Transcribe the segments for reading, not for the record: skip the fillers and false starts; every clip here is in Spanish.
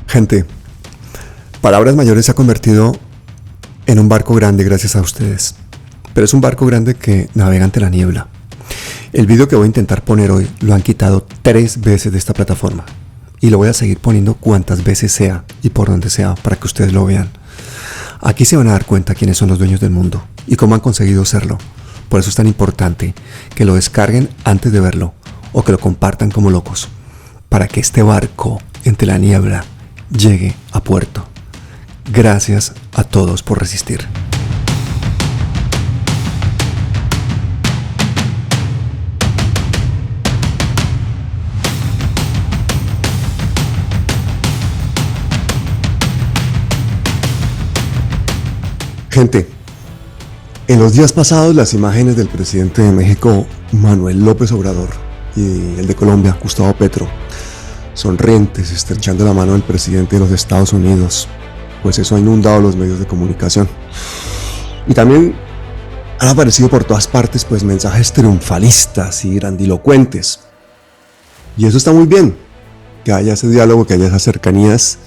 Gente, Palabras Mayores se ha convertido en un barco grande gracias a ustedes. Pero es un barco grande que navega ante la niebla. El video que voy a intentar poner hoy lo han quitado 3 veces de esta plataforma. Y lo voy a seguir poniendo cuantas veces sea y por donde sea para que ustedes lo vean. Aquí se van a dar cuenta quiénes son los dueños del mundo y cómo han conseguido serlo. Por eso es tan importante que lo descarguen antes de verlo o que lo compartan como locos, para que este barco entre la niebla llegue a puerto. Gracias a todos por resistir. Gente, en los días pasados las imágenes del presidente de México, Manuel López Obrador, y el de Colombia, Gustavo Petro, sonrientes, estrechando la mano del presidente de los Estados Unidos, pues eso ha inundado los medios de comunicación. Y también han aparecido por todas partes pues mensajes triunfalistas y grandilocuentes. Y eso está muy bien, que haya ese diálogo, que haya esas cercanías,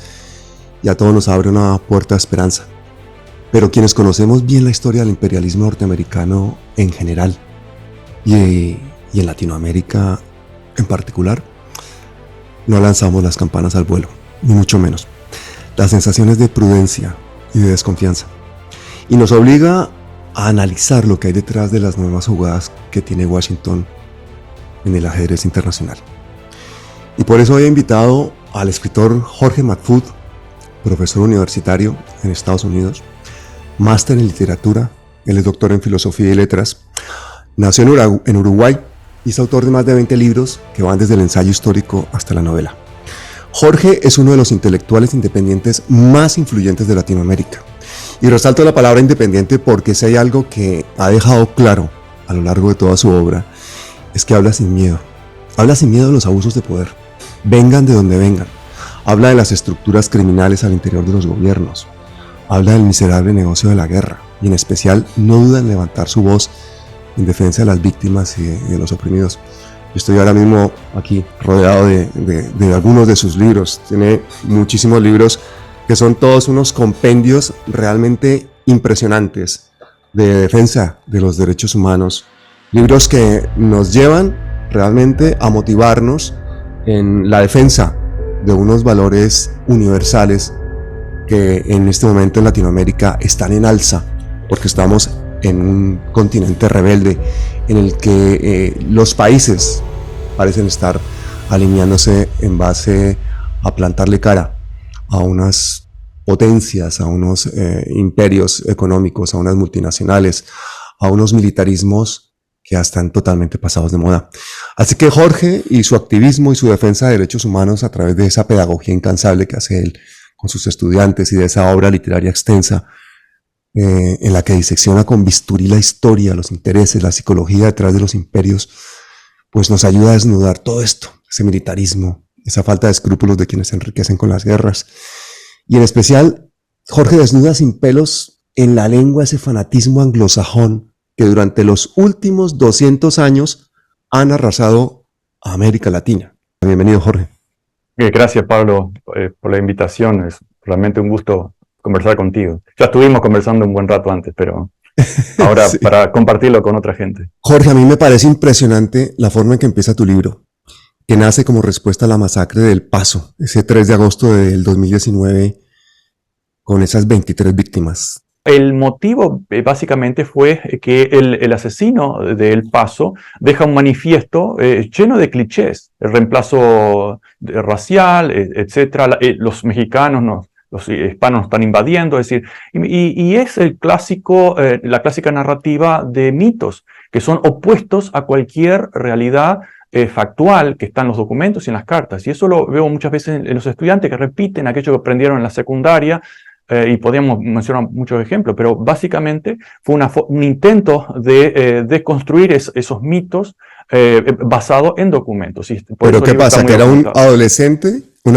y a todos nos abre una puerta de esperanza. Pero quienes conocemos bien la historia del imperialismo norteamericano en general y en Latinoamérica en particular, no lanzamos las campanas al vuelo, ni mucho menos. La sensación es de prudencia y de desconfianza. Y nos obliga a analizar lo que hay detrás de las nuevas jugadas que tiene Washington en el ajedrez internacional. Y por eso he invitado al escritor Jorge McFood, profesor universitario en Estados Unidos, máster en literatura, él es doctor en filosofía y letras, nació en Uruguay y es autor de más de 20 libros que van desde el ensayo histórico hasta la novela. Jorge es uno de los intelectuales independientes más influyentes de Latinoamérica. Y resalto la palabra independiente porque si hay algo que ha dejado claro a lo largo de toda su obra, es que habla sin miedo. Habla sin miedo de los abusos de poder, vengan de donde vengan. Habla de las estructuras criminales al interior de los gobiernos. Habla del miserable negocio de la guerra y en especial no duda en levantar su voz en defensa de las víctimas y de los oprimidos. Yo estoy ahora mismo aquí rodeado de algunos de sus libros. Tiene muchísimos libros que son todos unos compendios realmente impresionantes de defensa de los derechos humanos. Libros que nos llevan realmente a motivarnos en la defensa de unos valores universales que en este momento en Latinoamérica están en alza, porque estamos en un continente rebelde en el que los países parecen estar alineándose en base a plantarle cara a unas potencias, a unos imperios económicos, a unas multinacionales, a unos militarismos que ya están totalmente pasados de moda. Así que Jorge y su activismo y su defensa de derechos humanos a través de esa pedagogía incansable que hace él con sus estudiantes y de esa obra literaria extensa en la que disecciona con bisturí la historia, los intereses, la psicología detrás de los imperios, pues nos ayuda a desnudar todo esto, ese militarismo, esa falta de escrúpulos de quienes se enriquecen con las guerras. Y en especial, Jorge desnuda sin pelos en la lengua ese fanatismo anglosajón que durante los últimos 200 años han arrasado a América Latina. Bienvenido, Jorge. Gracias, Pablo, por la invitación. Es realmente un gusto conversar contigo. Ya estuvimos conversando un buen rato antes, pero ahora sí, para compartirlo con otra gente. Jorge, a mí me parece impresionante la forma en que empieza tu libro, que nace como respuesta a la masacre del Paso, ese 3 de agosto del 2019, con esas 23 víctimas. El motivo básicamente fue que el asesino de El Paso deja un manifiesto lleno de clichés, el reemplazo racial, etcétera. Los mexicanos, los hispanos están invadiendo, es decir, y es el clásico, la clásica narrativa de mitos que son opuestos a cualquier realidad factual que está en los documentos y en las cartas. Y eso lo veo muchas veces en los estudiantes que repiten aquello que aprendieron en la secundaria. Y podríamos mencionar muchos ejemplos, pero básicamente fue un intento de desconstruir esos mitos basado en documentos. ¿Pero qué pasa? ¿Que era un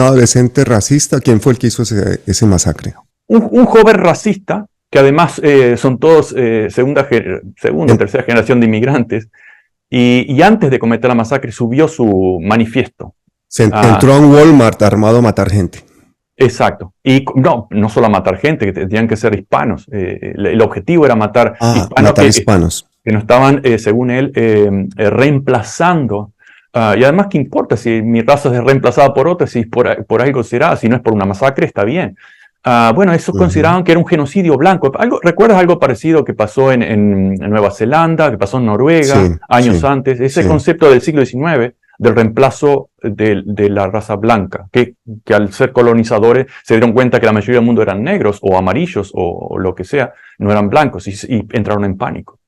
adolescente racista? ¿Quién fue el que hizo ese masacre? Un joven racista, que además son todos segunda y tercera generación de inmigrantes, y antes de cometer la masacre subió su manifiesto. Entró a un Walmart armado a matar gente. Exacto. Y no solo a matar gente, que tenían que ser hispanos. El objetivo era matar hispanos matar hispanos. que no estaban, según él, reemplazando. Y además, ¿qué importa si mi raza es reemplazada por otra? Si por algo será, si no es por una masacre, está bien. Bueno, eso consideraban que era un genocidio blanco. ¿Recuerdas algo parecido que pasó en Nueva Zelanda, que pasó en Noruega años antes? Ese concepto del siglo XIX, del reemplazo de la raza blanca, que al ser colonizadores se dieron cuenta que la mayoría del mundo eran negros o amarillos o lo que sea, no eran blancos y entraron en pánico.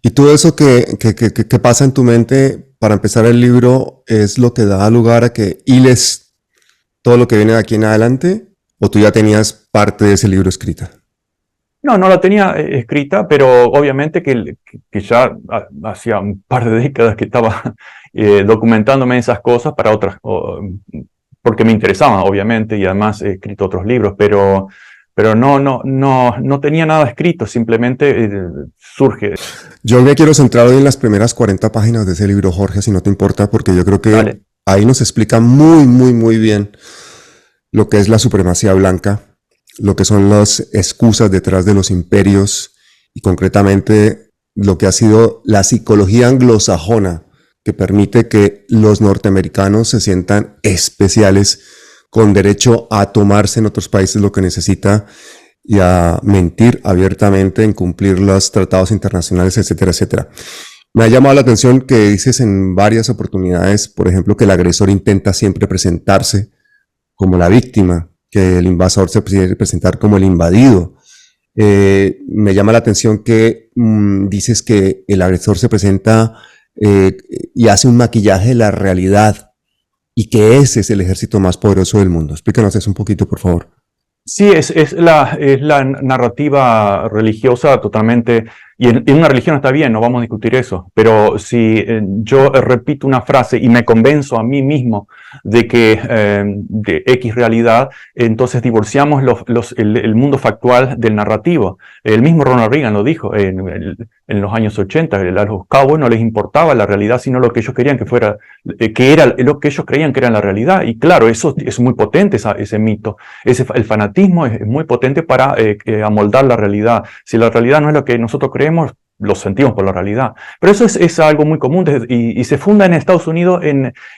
Y todo eso que pasa en tu mente para empezar el libro es lo que da lugar a que hiles todo lo que viene de aquí en adelante, ¿o tú ya tenías parte de ese libro escrita? No la tenía escrita, pero obviamente que ya hacía un par de décadas que estaba documentándome esas cosas para otras, porque me interesaban, obviamente, y además he escrito otros libros, pero no tenía nada escrito, simplemente surge. Yo me quiero centrar hoy en las primeras 40 páginas de ese libro, Jorge, si no te importa, porque yo creo que ahí nos explica muy bien lo que es la supremacía blanca, lo que son las excusas detrás de los imperios y concretamente lo que ha sido la psicología anglosajona que permite que los norteamericanos se sientan especiales con derecho a tomarse en otros países lo que necesita y a mentir abiertamente, en cumplir los tratados internacionales, etcétera, etcétera. Me ha llamado la atención que dices en varias oportunidades, por ejemplo, que el agresor intenta siempre presentarse como la víctima, que el invasor se quiere presentar como el invadido. Me llama la atención que dices que el agresor se presenta y hace un maquillaje de la realidad y que ese es el ejército más poderoso del mundo. Explícanos eso un poquito, por favor. Sí, es la narrativa religiosa totalmente, y en una religión está bien, no vamos a discutir eso, pero si yo repito una frase y me convenzo a mí mismo de que de X realidad, entonces divorciamos el mundo factual del narrativo. El mismo Ronald Reagan lo dijo en los años 80, a los cowboys no les importaba la realidad, sino lo que ellos querían que fuera, que era lo que ellos creían que era la realidad. Y claro, eso es muy potente, ese mito. El fanatismo es muy potente para amoldar la realidad. Si la realidad no es lo que nosotros creemos, lo sentimos por la realidad. Pero eso es algo muy común y se funda en Estados Unidos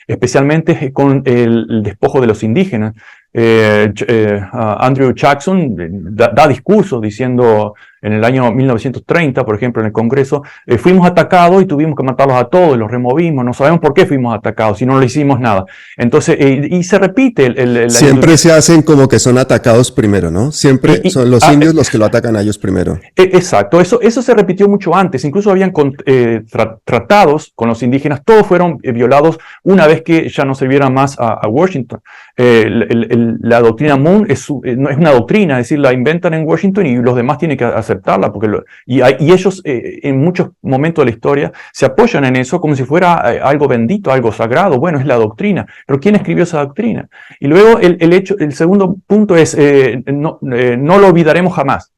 especialmente con el despojo de los indígenas. Andrew Jackson da discursos diciendo en el año 1930, por ejemplo, en el Congreso, fuimos atacados y tuvimos que matarlos a todos, los removimos, no sabemos por qué fuimos atacados, si no le hicimos nada. Entonces, y se repite. Siempre se hacen como que son atacados primero, ¿no? Siempre son los indios los que lo atacan a ellos primero. Exacto, eso se repitió mucho antes, incluso habían tratados con los indígenas, todos fueron violados una vez que ya no sirvieran más a Washington. La doctrina Moon no es una doctrina, es decir, la inventan en Washington y los demás tienen que aceptarla, y ellos en muchos momentos de la historia se apoyan en eso como si fuera algo bendito, algo sagrado. Bueno, es la doctrina, pero ¿quién escribió esa doctrina? Y luego el segundo punto es, no lo olvidaremos jamás.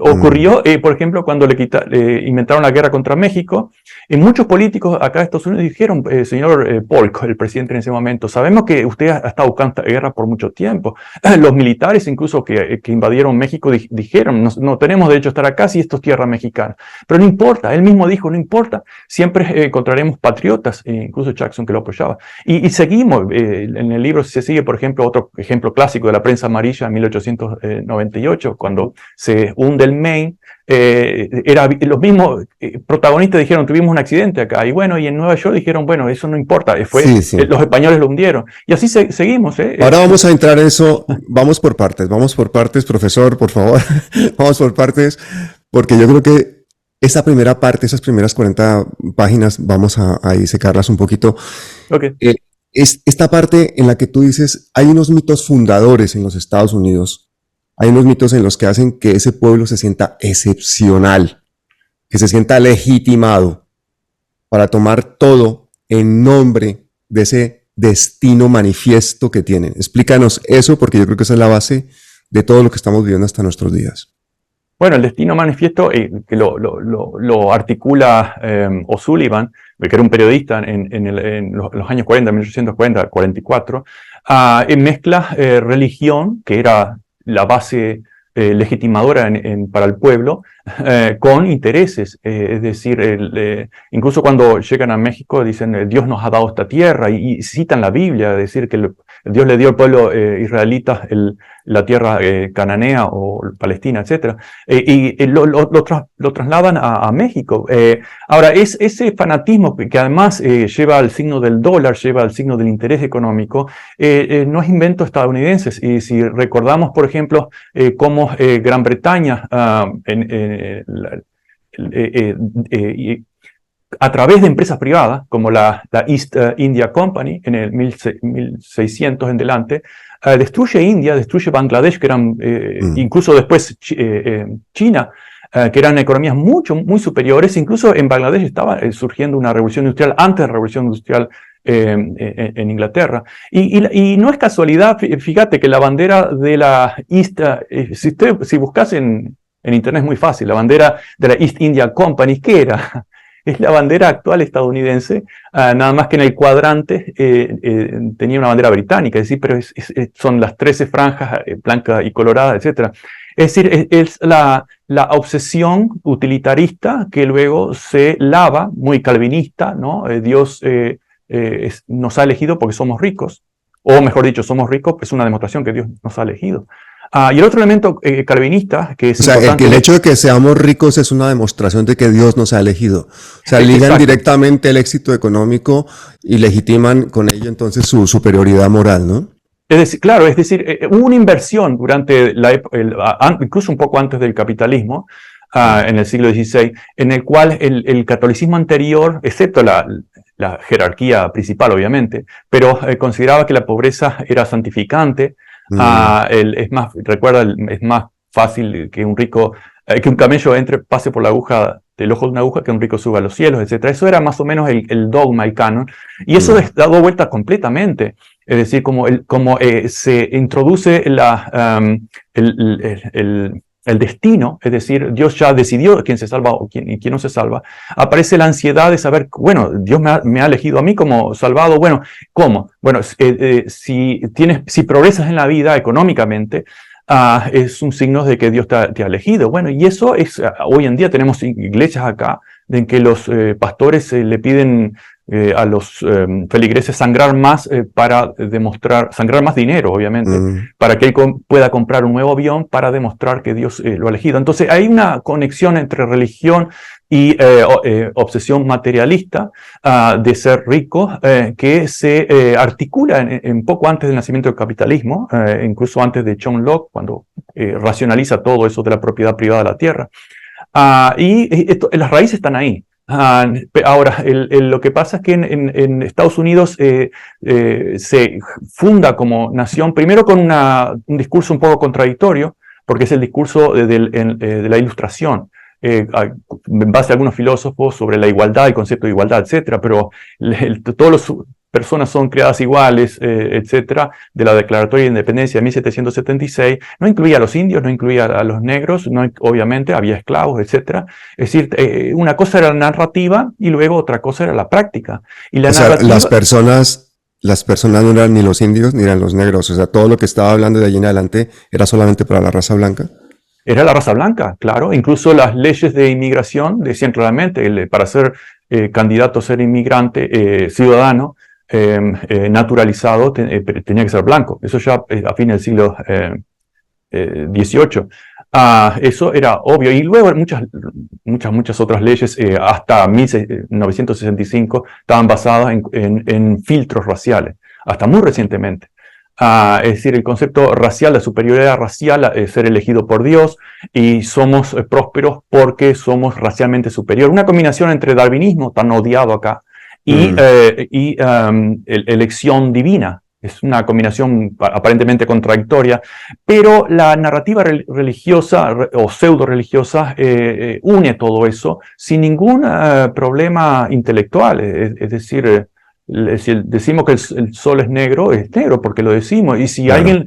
Ocurrió, por ejemplo, cuando inventaron la guerra contra México, muchos políticos acá de Estados Unidos dijeron, señor Polk, el presidente en ese momento, sabemos que usted ha estado buscando esta guerra por mucho tiempo. Los militares incluso que invadieron México dijeron, no tenemos derecho a estar acá si esto es tierra mexicana. Pero no importa, él mismo dijo, no importa, siempre encontraremos patriotas, incluso Jackson que lo apoyaba. Y seguimos, en el libro se sigue, por ejemplo, otro ejemplo clásico de la prensa amarilla en 1898, cuando se hunde el Maine, los mismos protagonistas dijeron, tuvimos un accidente acá, y bueno, y en Nueva York dijeron, bueno, eso no importa, los españoles lo hundieron, y así seguimos. Ahora vamos a entrar en eso, vamos por partes, profesor, por favor, vamos por partes, porque yo creo que esa primera parte, esas primeras 40 páginas, vamos a disecarlas un poquito. Okay. Es esta parte en la que tú dices, hay unos mitos fundadores en los Estados Unidos. Hay unos mitos en los que hacen que ese pueblo se sienta excepcional, que se sienta legitimado para tomar todo en nombre de ese destino manifiesto que tienen. Explícanos eso, porque yo creo que esa es la base de todo lo que estamos viviendo hasta nuestros días. Bueno, el destino manifiesto que lo articula O'Sullivan, que era un periodista en los años 40, 1840, 44, mezcla religión, que era la base legitimadora para el pueblo, con intereses. Es decir, incluso cuando llegan a México dicen Dios nos ha dado esta tierra y citan la Biblia, es decir, que Dios le dio al pueblo israelita la tierra cananea o Palestina, etc. Lo trasladan a México. Ahora, ese fanatismo que además lleva al signo del dólar, lleva al signo del interés económico, no es invento estadounidense. Y si recordamos, por ejemplo, cómo Gran Bretaña a través de empresas privadas, como la East India Company, en el 1600 en delante, destruye India, destruye Bangladesh, que eran, incluso después China, que eran economías muy superiores. Incluso en Bangladesh estaba surgiendo una revolución industrial antes de la revolución industrial en Inglaterra. Y no es casualidad, fíjate que la bandera de la East, si buscas en internet es muy fácil, la bandera de la East India Company, ¿qué era? Es la bandera actual estadounidense, nada más que en el cuadrante tenía una bandera británica, es decir, pero son las 13 franjas blanca y colorada, etc. Es decir, es la obsesión utilitarista que luego se lava, muy calvinista, ¿no? Dios nos ha elegido porque somos ricos, o mejor dicho, somos ricos, es una demostración que Dios nos ha elegido. Y el otro elemento calvinista que es importante... el hecho de que seamos ricos es una demostración de que Dios nos ha elegido. O sea, ligan directamente el éxito económico y legitiman con ello entonces su superioridad moral, ¿no? Es decir, claro, es decir, hubo una inversión durante incluso un poco antes del capitalismo, en el siglo XVI, en el cual el catolicismo anterior, excepto la jerarquía principal, obviamente, pero consideraba que la pobreza era santificante. Es más fácil que un rico, que un camello pase por la aguja del ojo de una aguja, que un rico suba a los cielos, etc. Eso era más o menos el dogma, el canon, y eso ha dado vuelta completamente. Es decir, como se introduce el destino, es decir, Dios ya decidió quién se salva y quién no se salva, aparece la ansiedad de saber, bueno, Dios me ha elegido a mí como salvado. Bueno, ¿cómo? Bueno, si progresas en la vida económicamente, es un signo de que Dios te ha elegido. Bueno, y eso es, hoy en día tenemos iglesias acá en que los pastores le piden a los feligreses sangrar más para demostrar, sangrar más dinero, obviamente, para que él pueda comprar un nuevo avión para demostrar que Dios lo ha elegido. Entonces hay una conexión entre religión y obsesión materialista de ser rico que se articula en poco antes del nacimiento del capitalismo, incluso antes de John Locke, cuando racionaliza todo eso de la propiedad privada de la tierra. Las raíces están ahí. Ahora, lo que pasa es que en Estados Unidos se funda como nación, primero con un discurso un poco contradictorio, porque es el discurso de la Ilustración, en base a algunos filósofos sobre la igualdad, el concepto de igualdad, etc. Pero todas las personas son creadas iguales, etc., de la Declaratoria de Independencia de 1776, no incluía a los indios, no incluía a los negros, obviamente había esclavos, etc. Es decir, una cosa era la narrativa y luego otra cosa era la práctica. Y la narrativa, las personas no eran ni los indios ni eran los negros, o sea, todo lo que estaba hablando de allí en adelante era solamente para la raza blanca. Era la raza blanca, claro. Incluso las leyes de inmigración decían claramente, para ser candidato a ser inmigrante, ciudadano, naturalizado, tenía que ser blanco. Eso ya a fines del siglo XVIII. Eso era obvio. Y luego muchas otras leyes, hasta 1965, estaban basadas en filtros raciales, hasta muy recientemente. Es decir, el concepto racial, la superioridad racial, ser elegido por Dios, y somos prósperos porque somos racialmente superiores. Una combinación entre darwinismo, tan odiado acá, y elección divina. Es una combinación aparentemente contradictoria, pero la narrativa religiosa o pseudo-religiosa une todo eso sin ningún problema intelectual. Es decir, si decimos que el sol es negro porque lo decimos. Y si alguien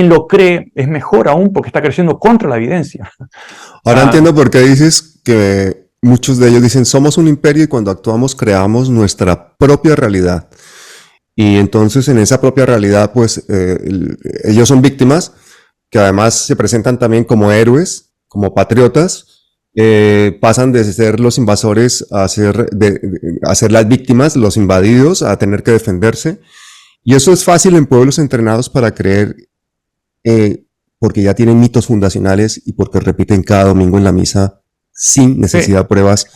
lo cree, es mejor aún porque está creyendo contra la evidencia. Ahora entiendo por qué dices que muchos de ellos dicen somos un imperio y cuando actuamos creamos nuestra propia realidad. Y entonces en esa propia realidad, pues ellos son víctimas que además se presentan también como héroes, como patriotas, pasan de ser los invasores a ser las víctimas, los invadidos, a tener que defenderse. Y eso es fácil en pueblos entrenados para creer, porque ya tienen mitos fundacionales y porque repiten cada domingo en la misa sin necesidad de pruebas.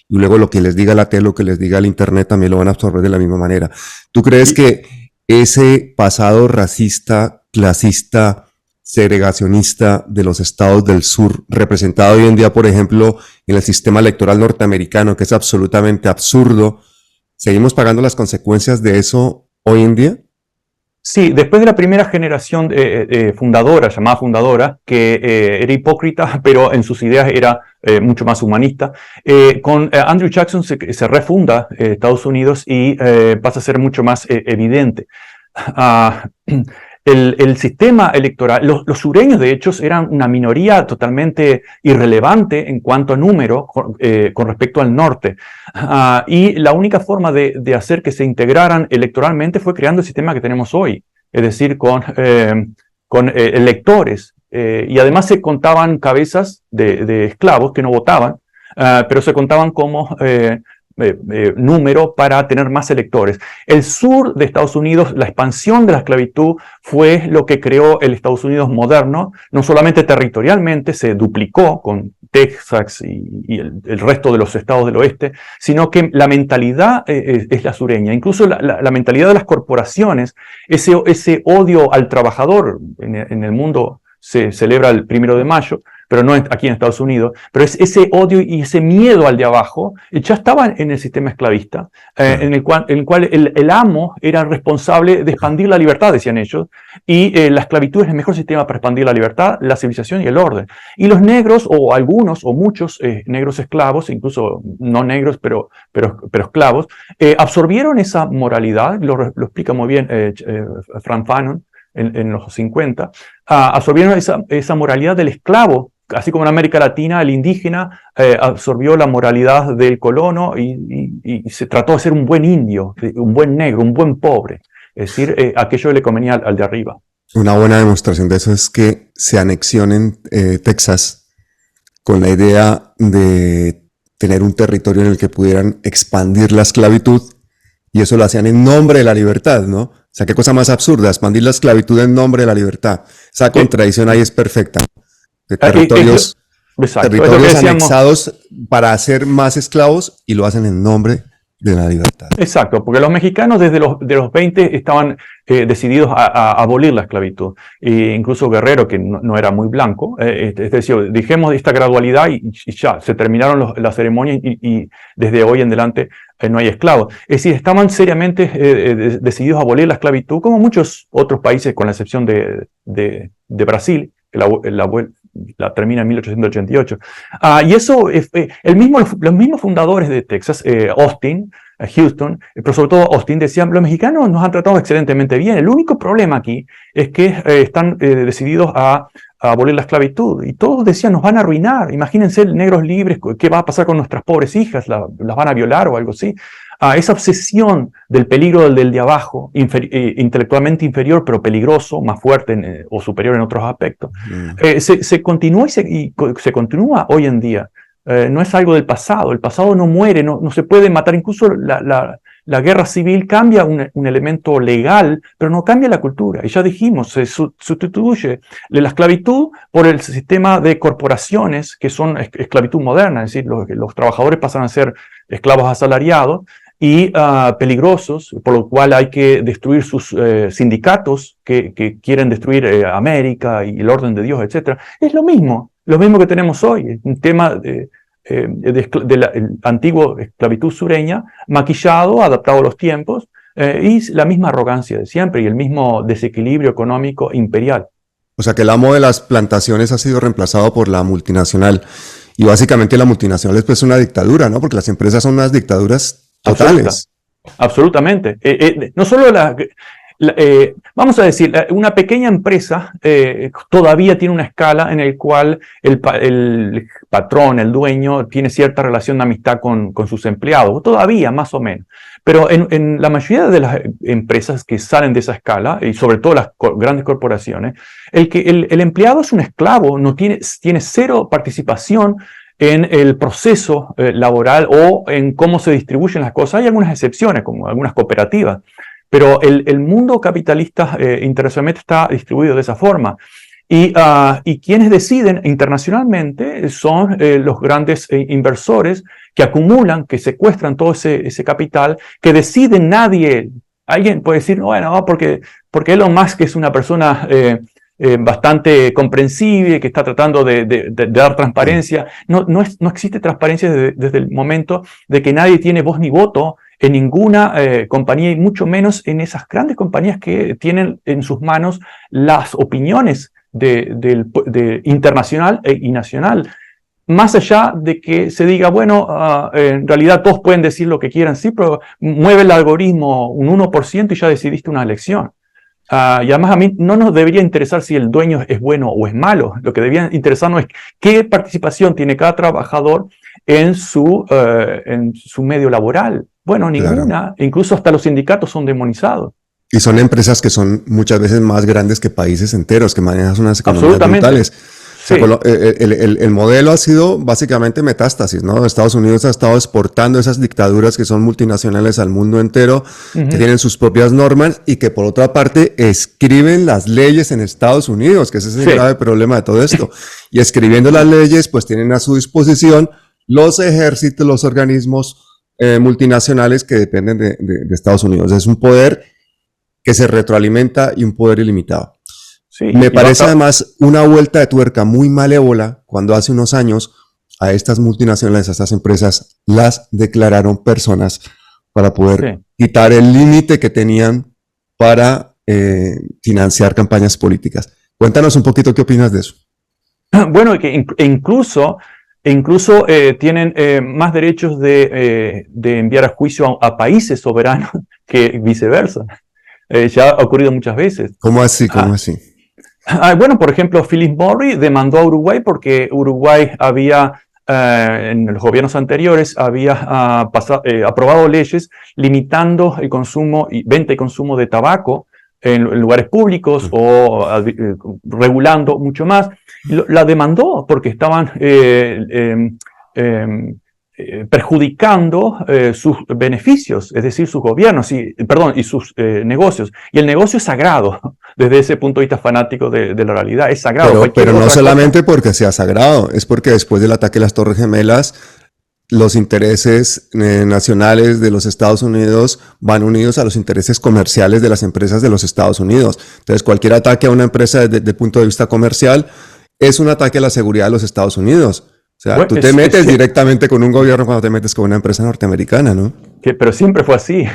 Y luego lo que les diga la tele, lo que les diga el internet también lo van a absorber de la misma manera. ¿Tú crees que ese pasado racista, clasista, segregacionista de los estados del sur, representado hoy en día, por ejemplo, en el sistema electoral norteamericano, que es absolutamente absurdo, seguimos pagando las consecuencias de eso hoy en día? Sí, después de la primera generación fundadora, llamada fundadora, que era hipócrita, pero en sus ideas era mucho más humanista, con Andrew Jackson se refunda Estados Unidos y pasa a ser mucho más evidente. El sistema electoral, los sureños de hecho eran una minoría totalmente irrelevante en cuanto a número con respecto al norte. Y la única forma de hacer que se integraran electoralmente fue creando el sistema que tenemos hoy, es decir, con electores. Y además se contaban cabezas de esclavos que no votaban, pero se contaban como número para tener más electores. El sur de Estados Unidos, la expansión de la esclavitud fue lo que creó el Estados Unidos moderno, no solamente territorialmente, se duplicó con Texas y el resto de los estados del oeste, sino que la mentalidad es la sureña. Incluso la mentalidad de las corporaciones, ese odio al trabajador en el mundo se celebra el 1 de mayo, pero no aquí en Estados Unidos, pero es ese odio y ese miedo al de abajo, ya estaba en el sistema esclavista, en el cual el amo era responsable de expandir la libertad, decían ellos, y la esclavitud es el mejor sistema para expandir la libertad, la civilización y el orden. Y los negros, o algunos, o muchos negros esclavos, incluso no negros, pero esclavos, absorbieron esa moralidad, lo explica muy bien Frank Fanon, en los 50, absorbieron esa moralidad del esclavo, así como en América Latina el indígena absorbió la moralidad del colono y se trató de ser un buen indio, un buen negro, un buen pobre, es decir, aquello le convenía al de arriba. Una buena demostración de eso es que se anexionen Texas con la idea de tener un territorio en el que pudieran expandir la esclavitud, y eso lo hacían en nombre de la libertad, ¿no? O sea, qué cosa más absurda, expandir la esclavitud en nombre de la libertad. Esa contradicción ahí es perfecta. De territorios anexados para hacer más esclavos y lo hacen en nombre de la libertad. Exacto, porque los mexicanos desde los 20 estaban decididos a abolir la esclavitud. E incluso Guerrero, que no era muy blanco, es decir, dijimos esta gradualidad y ya, se terminaron las ceremonias y desde hoy en adelante no hay esclavos. Es decir, estaban seriamente decididos a abolir la esclavitud, como muchos otros países, con la excepción de Brasil, que la termina en 1888. Y eso, los mismos fundadores de Texas, Austin, Houston, pero sobre todo Austin, decían, los mexicanos nos han tratado excelentemente bien. El único problema aquí es que están decididos a abolir la esclavitud. Y todos decían, nos van a arruinar. Imagínense, negros libres, ¿qué va a pasar con nuestras pobres hijas? ¿Las van a violar o algo así? Esa obsesión del peligro del de abajo, intelectualmente inferior, pero peligroso, más fuerte o superior en otros aspectos, se continúa y se continúa hoy en día. No es algo del pasado. El pasado no muere, no se puede matar. Incluso la guerra civil cambia un elemento legal, pero no cambia la cultura. Y ya dijimos, se sustituye la esclavitud por el sistema de corporaciones, que son esclavitud moderna, es decir, los trabajadores pasan a ser esclavos asalariados y peligrosos, por lo cual hay que destruir sus sindicatos que quieren destruir América y el orden de Dios, etc. Es lo mismo que tenemos hoy, un tema de la antigua esclavitud sureña, maquillado, adaptado a los tiempos, y la misma arrogancia de siempre y el mismo desequilibrio económico imperial. O sea que el amo de las plantaciones ha sido reemplazado por la multinacional, y básicamente la multinacional es pues una dictadura, ¿no? Porque las empresas son unas dictaduras totales. Absolutamente. No solo Vamos a decir, una pequeña empresa todavía tiene una escala en la cual el patrón, el dueño, tiene cierta relación de amistad con sus empleados, todavía más o menos. Pero en la mayoría de las empresas que salen de esa escala, y sobre todo las grandes corporaciones, el empleado es un esclavo, tiene cero participación en el proceso laboral o en cómo se distribuyen las cosas. Hay algunas excepciones, como algunas cooperativas. Pero el mundo capitalista internacionalmente está distribuido de esa forma. Y quienes deciden internacionalmente son los grandes inversores que acumulan, que secuestran todo ese capital, que deciden alguien puede decir, bueno, porque Elon Musk es una persona bastante comprensible, que está tratando de dar transparencia. No existe transparencia desde el momento de que nadie tiene voz ni voto en ninguna compañía, y mucho menos en esas grandes compañías que tienen en sus manos las opiniones internacional y nacional. Más allá de que se diga, bueno, en realidad todos pueden decir lo que quieran, sí, pero mueve el algoritmo un 1% y ya decidiste una elección. Y además a mí no nos debería interesar si el dueño es bueno o es malo. Lo que debería interesarnos es qué participación tiene cada trabajador en su medio laboral. Bueno, ninguna. Claro. Incluso hasta los sindicatos son demonizados. Y son empresas que son muchas veces más grandes que países enteros, que manejan unas economías brutales. Sí. O sea, el modelo ha sido básicamente metástasis, ¿no? Estados Unidos ha estado exportando esas dictaduras que son multinacionales al mundo entero, que tienen sus propias normas y que por otra parte escriben las leyes en Estados Unidos, que ese es el grave problema de todo esto. Y escribiendo las leyes, pues tienen a su disposición los ejércitos, los organismos multinacionales que dependen de Estados Unidos. Es un poder que se retroalimenta y un poder ilimitado. Sí, me parece además una vuelta de tuerca muy malévola cuando hace unos años a estas multinacionales, a estas empresas, las declararon personas para poder quitar el límite que tenían para financiar campañas políticas. Cuéntanos un poquito qué opinas de eso. Bueno, que incluso tienen más derechos de enviar a juicio a países soberanos que viceversa. Ya ha ocurrido muchas veces. ¿Cómo así? ¿Cómo así? Bueno, por ejemplo, Philip Morris demandó a Uruguay porque Uruguay había, en los gobiernos anteriores, había aprobado leyes limitando el consumo, venta y consumo de tabaco en lugares públicos o regulando mucho más. La demandó porque estaban perjudicando sus beneficios, es decir, sus gobiernos y sus negocios. Y el negocio es sagrado, desde ese punto de vista fanático de la realidad, es sagrado. Pero no solamente porque sea sagrado, es porque después del ataque a las Torres Gemelas, los intereses nacionales de los Estados Unidos van unidos a los intereses comerciales de las empresas de los Estados Unidos. Entonces, cualquier ataque a una empresa desde el punto de vista comercial es un ataque a la seguridad de los Estados Unidos. O sea, bueno, tú te metes directamente con un gobierno cuando te metes con una empresa norteamericana, ¿no? Pero siempre fue así,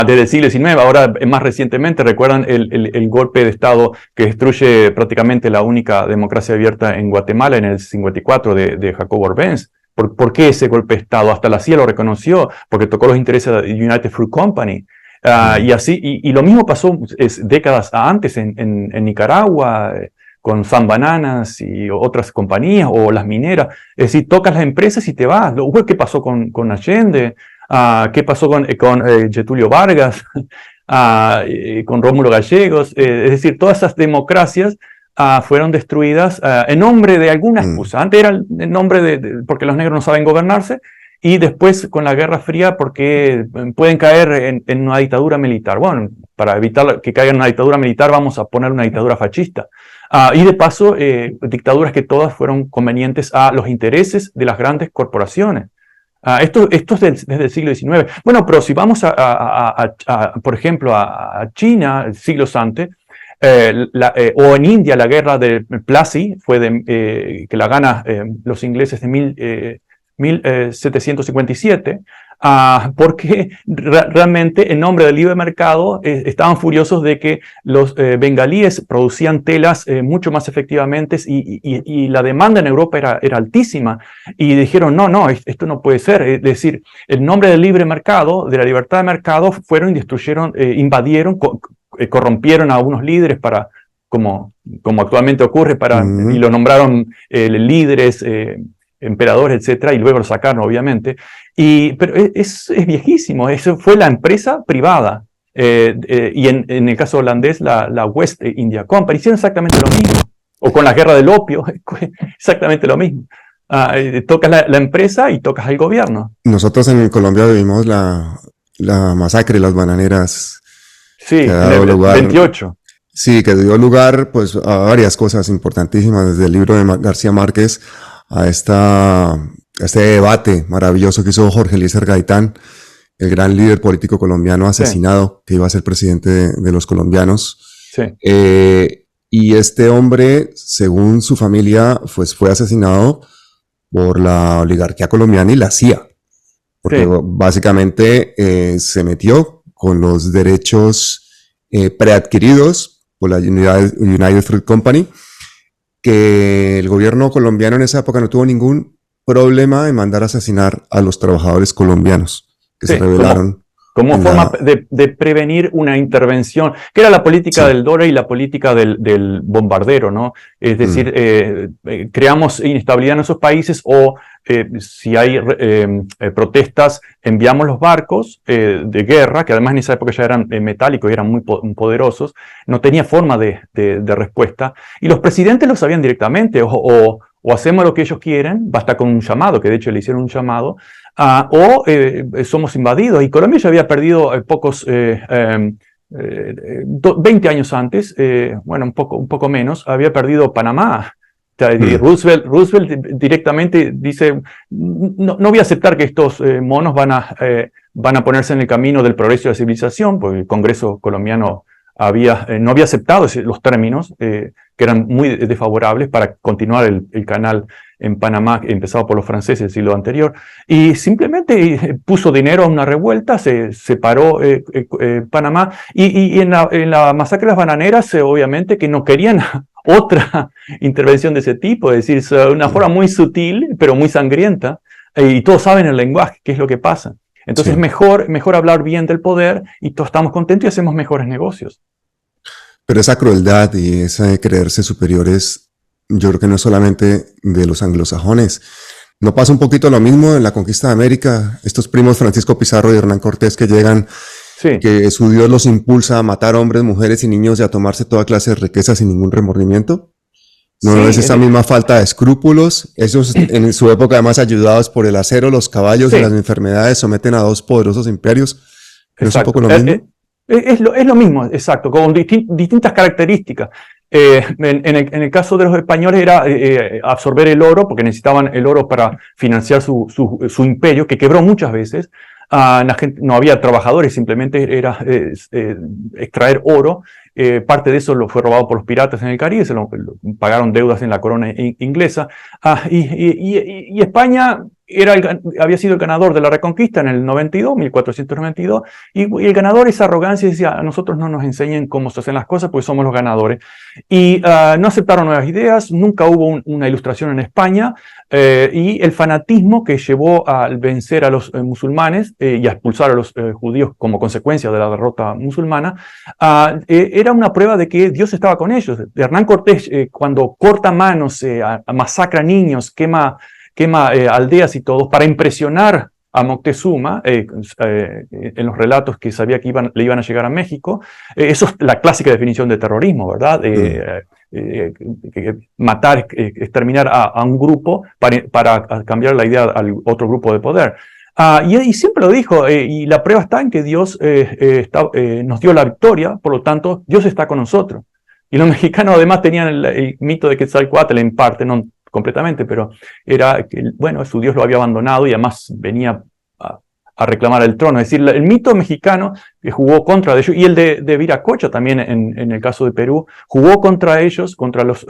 desde el siglo XIX. Ahora, más recientemente, recuerdan el golpe de Estado que destruye prácticamente la única democracia abierta en Guatemala en el 54 de Jacobo Arbenz. ¿Por qué ese golpe de Estado? Hasta la CIA lo reconoció, porque tocó los intereses de United Fruit Company. Y así, y lo mismo pasó décadas antes en Nicaragua, con San Bananas y otras compañías, o las mineras. Es decir, tocas las empresas y te vas. ¿Qué pasó con Allende? ¿Qué pasó con Getulio Vargas? Con Rómulo Gallegos. Es decir, todas esas democracias fueron destruidas en nombre de alguna excusa. Antes era en nombre porque los negros no saben gobernarse, y después con la Guerra Fría porque pueden caer en una dictadura militar. Bueno, para evitar que caigan en una dictadura militar vamos a poner una dictadura fascista. Y de paso, dictaduras que todas fueron convenientes a los intereses de las grandes corporaciones. Esto es desde el siglo XIX. Bueno, pero si vamos por ejemplo, a China, siglos antes, o en India, la guerra de Plassey, que la gana los ingleses de 1757, porque realmente en nombre del libre mercado estaban furiosos de que los bengalíes producían telas mucho más efectivamente y la demanda en Europa era altísima, y dijeron no, esto no puede ser. Es decir, en nombre del libre mercado, de la libertad de mercado, fueron y destruyeron, invadieron corrompieron a algunos líderes como actualmente ocurre, y lo nombraron líderes, emperadores, etcétera, y luego lo sacaron, obviamente. Pero es viejísimo, eso fue la empresa privada. Y en el caso holandés, la West India Company, hicieron exactamente lo mismo. O con la guerra del opio, exactamente lo mismo. Tocas la empresa y tocas al gobierno. Nosotros en Colombia vivimos la masacre de las bananeras. Sí, en el lugar, 28. Sí, que dio lugar pues, a varias cosas importantísimas, desde el libro de García Márquez a este debate maravilloso que hizo Jorge Eliezer Gaitán, el gran líder político colombiano asesinado, que iba a ser presidente de los colombianos. Sí. Y este hombre, según su familia, pues fue asesinado por la oligarquía colombiana y la CIA, porque básicamente se metió con los derechos preadquiridos por la United Fruit Company, que el gobierno colombiano en esa época no tuvo ningún problema en mandar a asesinar a los trabajadores colombianos que se rebelaron. Como forma de prevenir una intervención, que era la política del dólar y la política del bombardero, ¿no? Es decir, creamos inestabilidad en esos países o si hay protestas, enviamos los barcos de guerra, que además en esa época ya eran metálicos y eran muy poderosos, no tenía forma de respuesta, y los presidentes lo sabían directamente, o hacemos lo que ellos quieren, basta con un llamado, que de hecho le hicieron un llamado, o somos invadidos. Y Colombia ya había perdido 20 años antes, bueno, un poco menos, había perdido Panamá. Y Roosevelt directamente dice, no voy a aceptar que estos monos van a ponerse en el camino del progreso de la civilización, porque el Congreso colombiano no había aceptado los términos, que eran muy desfavorables para continuar el canal en Panamá, empezado por los franceses el siglo anterior, y simplemente puso dinero a una revuelta, se separó Panamá, y en la masacre de las bananeras, obviamente que no querían otra intervención de ese tipo, es decir, una forma muy sutil, pero muy sangrienta, y todos saben el lenguaje, qué es lo que pasa. Entonces mejor hablar bien del poder, y todos estamos contentos y hacemos mejores negocios. Pero esa crueldad y ese creerse superiores, yo creo que no es solamente de los anglosajones. ¿No pasa un poquito lo mismo en la conquista de América? Estos primos Francisco Pizarro y Hernán Cortés que llegan, que su Dios los impulsa a matar hombres, mujeres y niños y a tomarse toda clase de riqueza sin ningún remordimiento. ¿No es esa misma falta de escrúpulos? Ellos en su época, además ayudados por el acero, los caballos y las enfermedades, someten a dos poderosos imperios. ¿No es un poco lo mismo? Es lo mismo, exacto, con distintas características. En el caso de los españoles era absorber el oro, porque necesitaban el oro para financiar su imperio, que quebró muchas veces. La gente, no había trabajadores, simplemente era extraer oro. Parte de eso lo fue robado por los piratas en el Caribe, pagaron deudas en la corona inglesa. Y España había sido el ganador de la Reconquista en el 1492, y el ganador, esa arrogancia, decía, a nosotros no nos enseñen cómo se hacen las cosas, porque somos los ganadores. Y no aceptaron nuevas ideas, nunca hubo una ilustración en España, y el fanatismo que llevó a vencer a los musulmanes y a expulsar a los judíos como consecuencia de la derrota musulmana, era una prueba de que Dios estaba con ellos. Hernán Cortés, cuando corta manos, masacra niños, quema aldeas y todos, para impresionar a Moctezuma, en los relatos que sabía que le iban a llegar a México. Eso es la clásica definición de terrorismo, ¿verdad? Matar, exterminar a un grupo para cambiar la idea al otro grupo de poder. Y siempre lo dijo, y la prueba está en que Dios nos dio la victoria, por lo tanto, Dios está con nosotros. Y los mexicanos además tenían el mito de Quetzalcóatl en parte, no completamente, pero era que, bueno, su Dios lo había abandonado y además venía a reclamar el trono. Es decir, el mito mexicano que jugó contra ellos, y el de Viracocha también en el caso de Perú, jugó contra ellos, contra los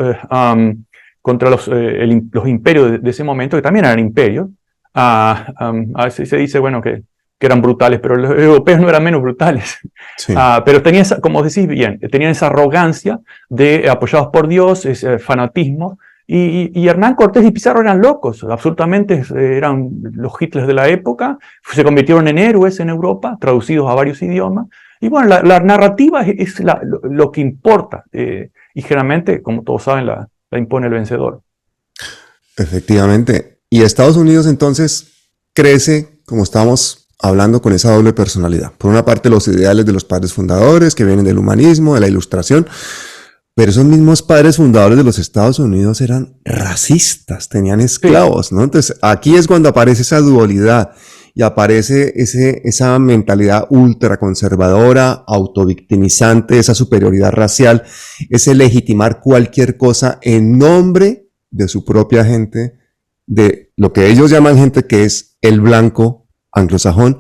imperios de ese momento, que también eran imperios. A veces se dice, bueno, que eran brutales, pero los europeos no eran menos brutales. Sí. Pero tenían, como decís bien, tenían esa arrogancia de apoyados por Dios, ese fanatismo. Y Hernán Cortés y Pizarro eran locos, absolutamente, eran los Hitlers de la época, se convirtieron en héroes en Europa, traducidos a varios idiomas, Y bueno, la narrativa es lo que importa. Y generalmente, como todos saben, la impone el vencedor. Efectivamente. Y Estados Unidos entonces crece, como estamos hablando, con esa doble personalidad. Por una parte, los ideales de los padres fundadores que vienen del humanismo, de la ilustración, pero esos mismos padres fundadores de los Estados Unidos eran racistas, tenían esclavos, ¿no? Entonces, aquí es cuando aparece esa dualidad y aparece esa mentalidad ultraconservadora, autovictimizante, esa superioridad racial, ese legitimar cualquier cosa en nombre de su propia gente, de lo que ellos llaman gente que es el blanco anglosajón,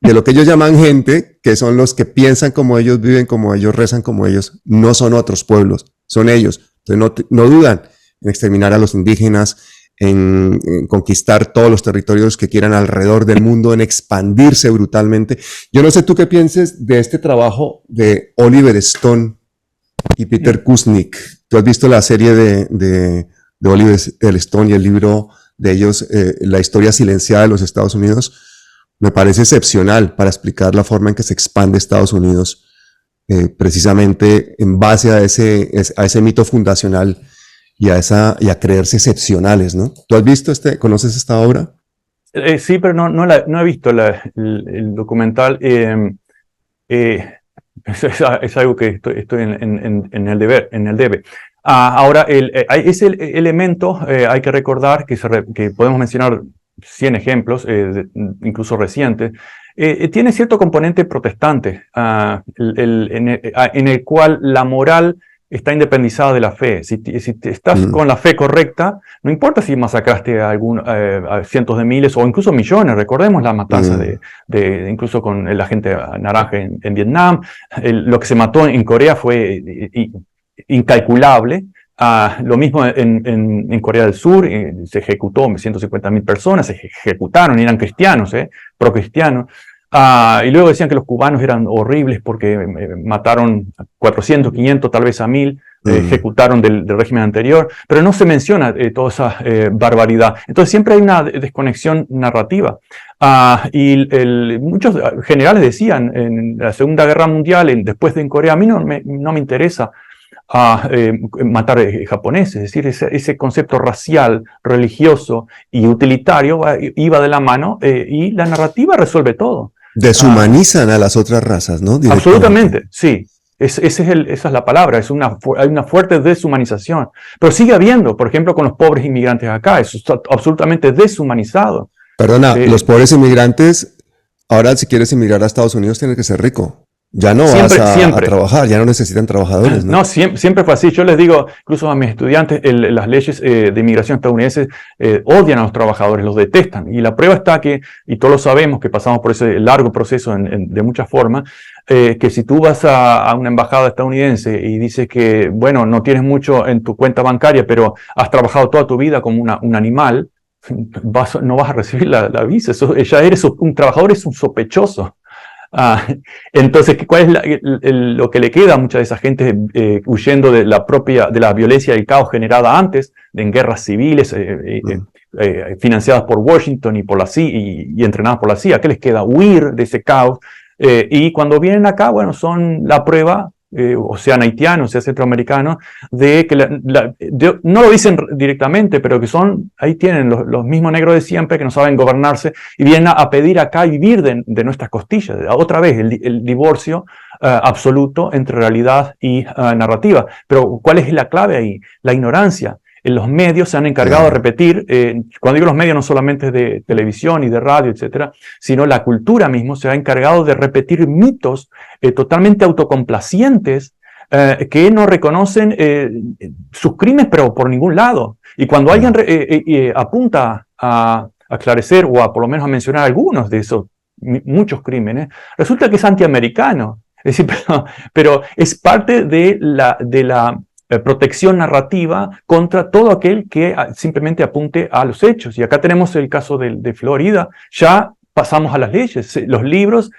de lo que ellos llaman gente que son los que piensan como ellos, viven como ellos, rezan como ellos, no son otros pueblos, son ellos. Entonces no dudan en exterminar a los indígenas, en conquistar todos los territorios que quieran alrededor del mundo, en expandirse brutalmente. Yo no sé tú qué pienses de este trabajo de Oliver Stone y Peter Kuznick. Tú has visto la serie de Oliver Stone y el libro de ellos, La historia silenciada de los Estados Unidos. Me parece excepcional para explicar la forma en que se expande Estados Unidos, precisamente en base a ese mito fundacional y a creerse excepcionales, ¿no? ¿Tú has visto conoces esta obra? Sí, pero no he visto el documental. Es algo que estoy en el debe. Ahora, ese elemento hay que recordar que podemos mencionar 100 ejemplos, incluso recientes, tiene cierto componente protestante, en el cual la moral está independizada de la fe. Si estás con la fe correcta, no importa si masacraste a cientos de miles o incluso millones. Recordemos la matanza incluso con la gente naranja en Vietnam. Lo que se mató en Corea fue incalculable. Lo mismo en Corea del Sur, se ejecutó 150.000 personas, se ejecutaron, eran cristianos, pro-cristianos. Y luego decían que los cubanos eran horribles porque mataron 400, 500, tal vez a 1000, ejecutaron del régimen anterior, pero no se menciona toda esa barbaridad. Entonces siempre hay una desconexión narrativa. Y muchos generales decían en la Segunda Guerra Mundial, después de en Corea, a mí no me interesa matar japoneses, es decir, ese concepto racial, religioso y utilitario iba de la mano, y la narrativa resuelve todo. Deshumanizan a las otras razas, ¿no? Absolutamente, sí. Esa es la palabra, hay una fuerte deshumanización. Pero sigue habiendo, por ejemplo, con los pobres inmigrantes acá, eso está absolutamente deshumanizado. Perdona, los pobres inmigrantes, ahora si quieres emigrar a Estados Unidos tienes que ser rico. Ya no vas a trabajar, ya no necesitan trabajadores, ¿no? No, siempre fue así. Yo les digo, incluso a mis estudiantes, las leyes de inmigración estadounidenses odian a los trabajadores, los detestan. Y la prueba está y todos lo sabemos, que pasamos por ese largo proceso de muchas formas, que si tú vas a una embajada estadounidense y dices que, bueno, no tienes mucho en tu cuenta bancaria, pero has trabajado toda tu vida como un animal, no vas a recibir la visa. Ya eres un trabajador, es un sospechoso. Entonces, ¿cuál es lo que le queda a mucha de esa gente huyendo de la violencia y el caos generada antes, en guerras civiles financiadas por Washington y por la CIA y entrenadas por la CIA? ¿Qué les queda? Huir de ese caos. Y cuando vienen acá, bueno, son la prueba, o sean haitianos, o sean centroamericanos, de que no lo dicen directamente, pero que ahí tienen los mismos negros de siempre que no saben gobernarse y vienen a pedir acá y vivir de nuestras costillas. Otra vez, el divorcio absoluto entre realidad y narrativa. Pero ¿cuál es la clave ahí? La ignorancia. Los medios se han encargado de repetir, cuando digo los medios no solamente de televisión y de radio, etcétera, sino la cultura mismo se ha encargado de repetir mitos totalmente autocomplacientes que no reconocen sus crímenes, pero por ningún lado. Y cuando alguien apunta a aclarecer o por lo menos a mencionar algunos de esos muchos crímenes, resulta que es antiamericano. Es decir, pero es parte de la protección narrativa contra todo aquel que simplemente apunte a los hechos. Y acá tenemos el caso de Florida, ya pasamos a las leyes. Los libros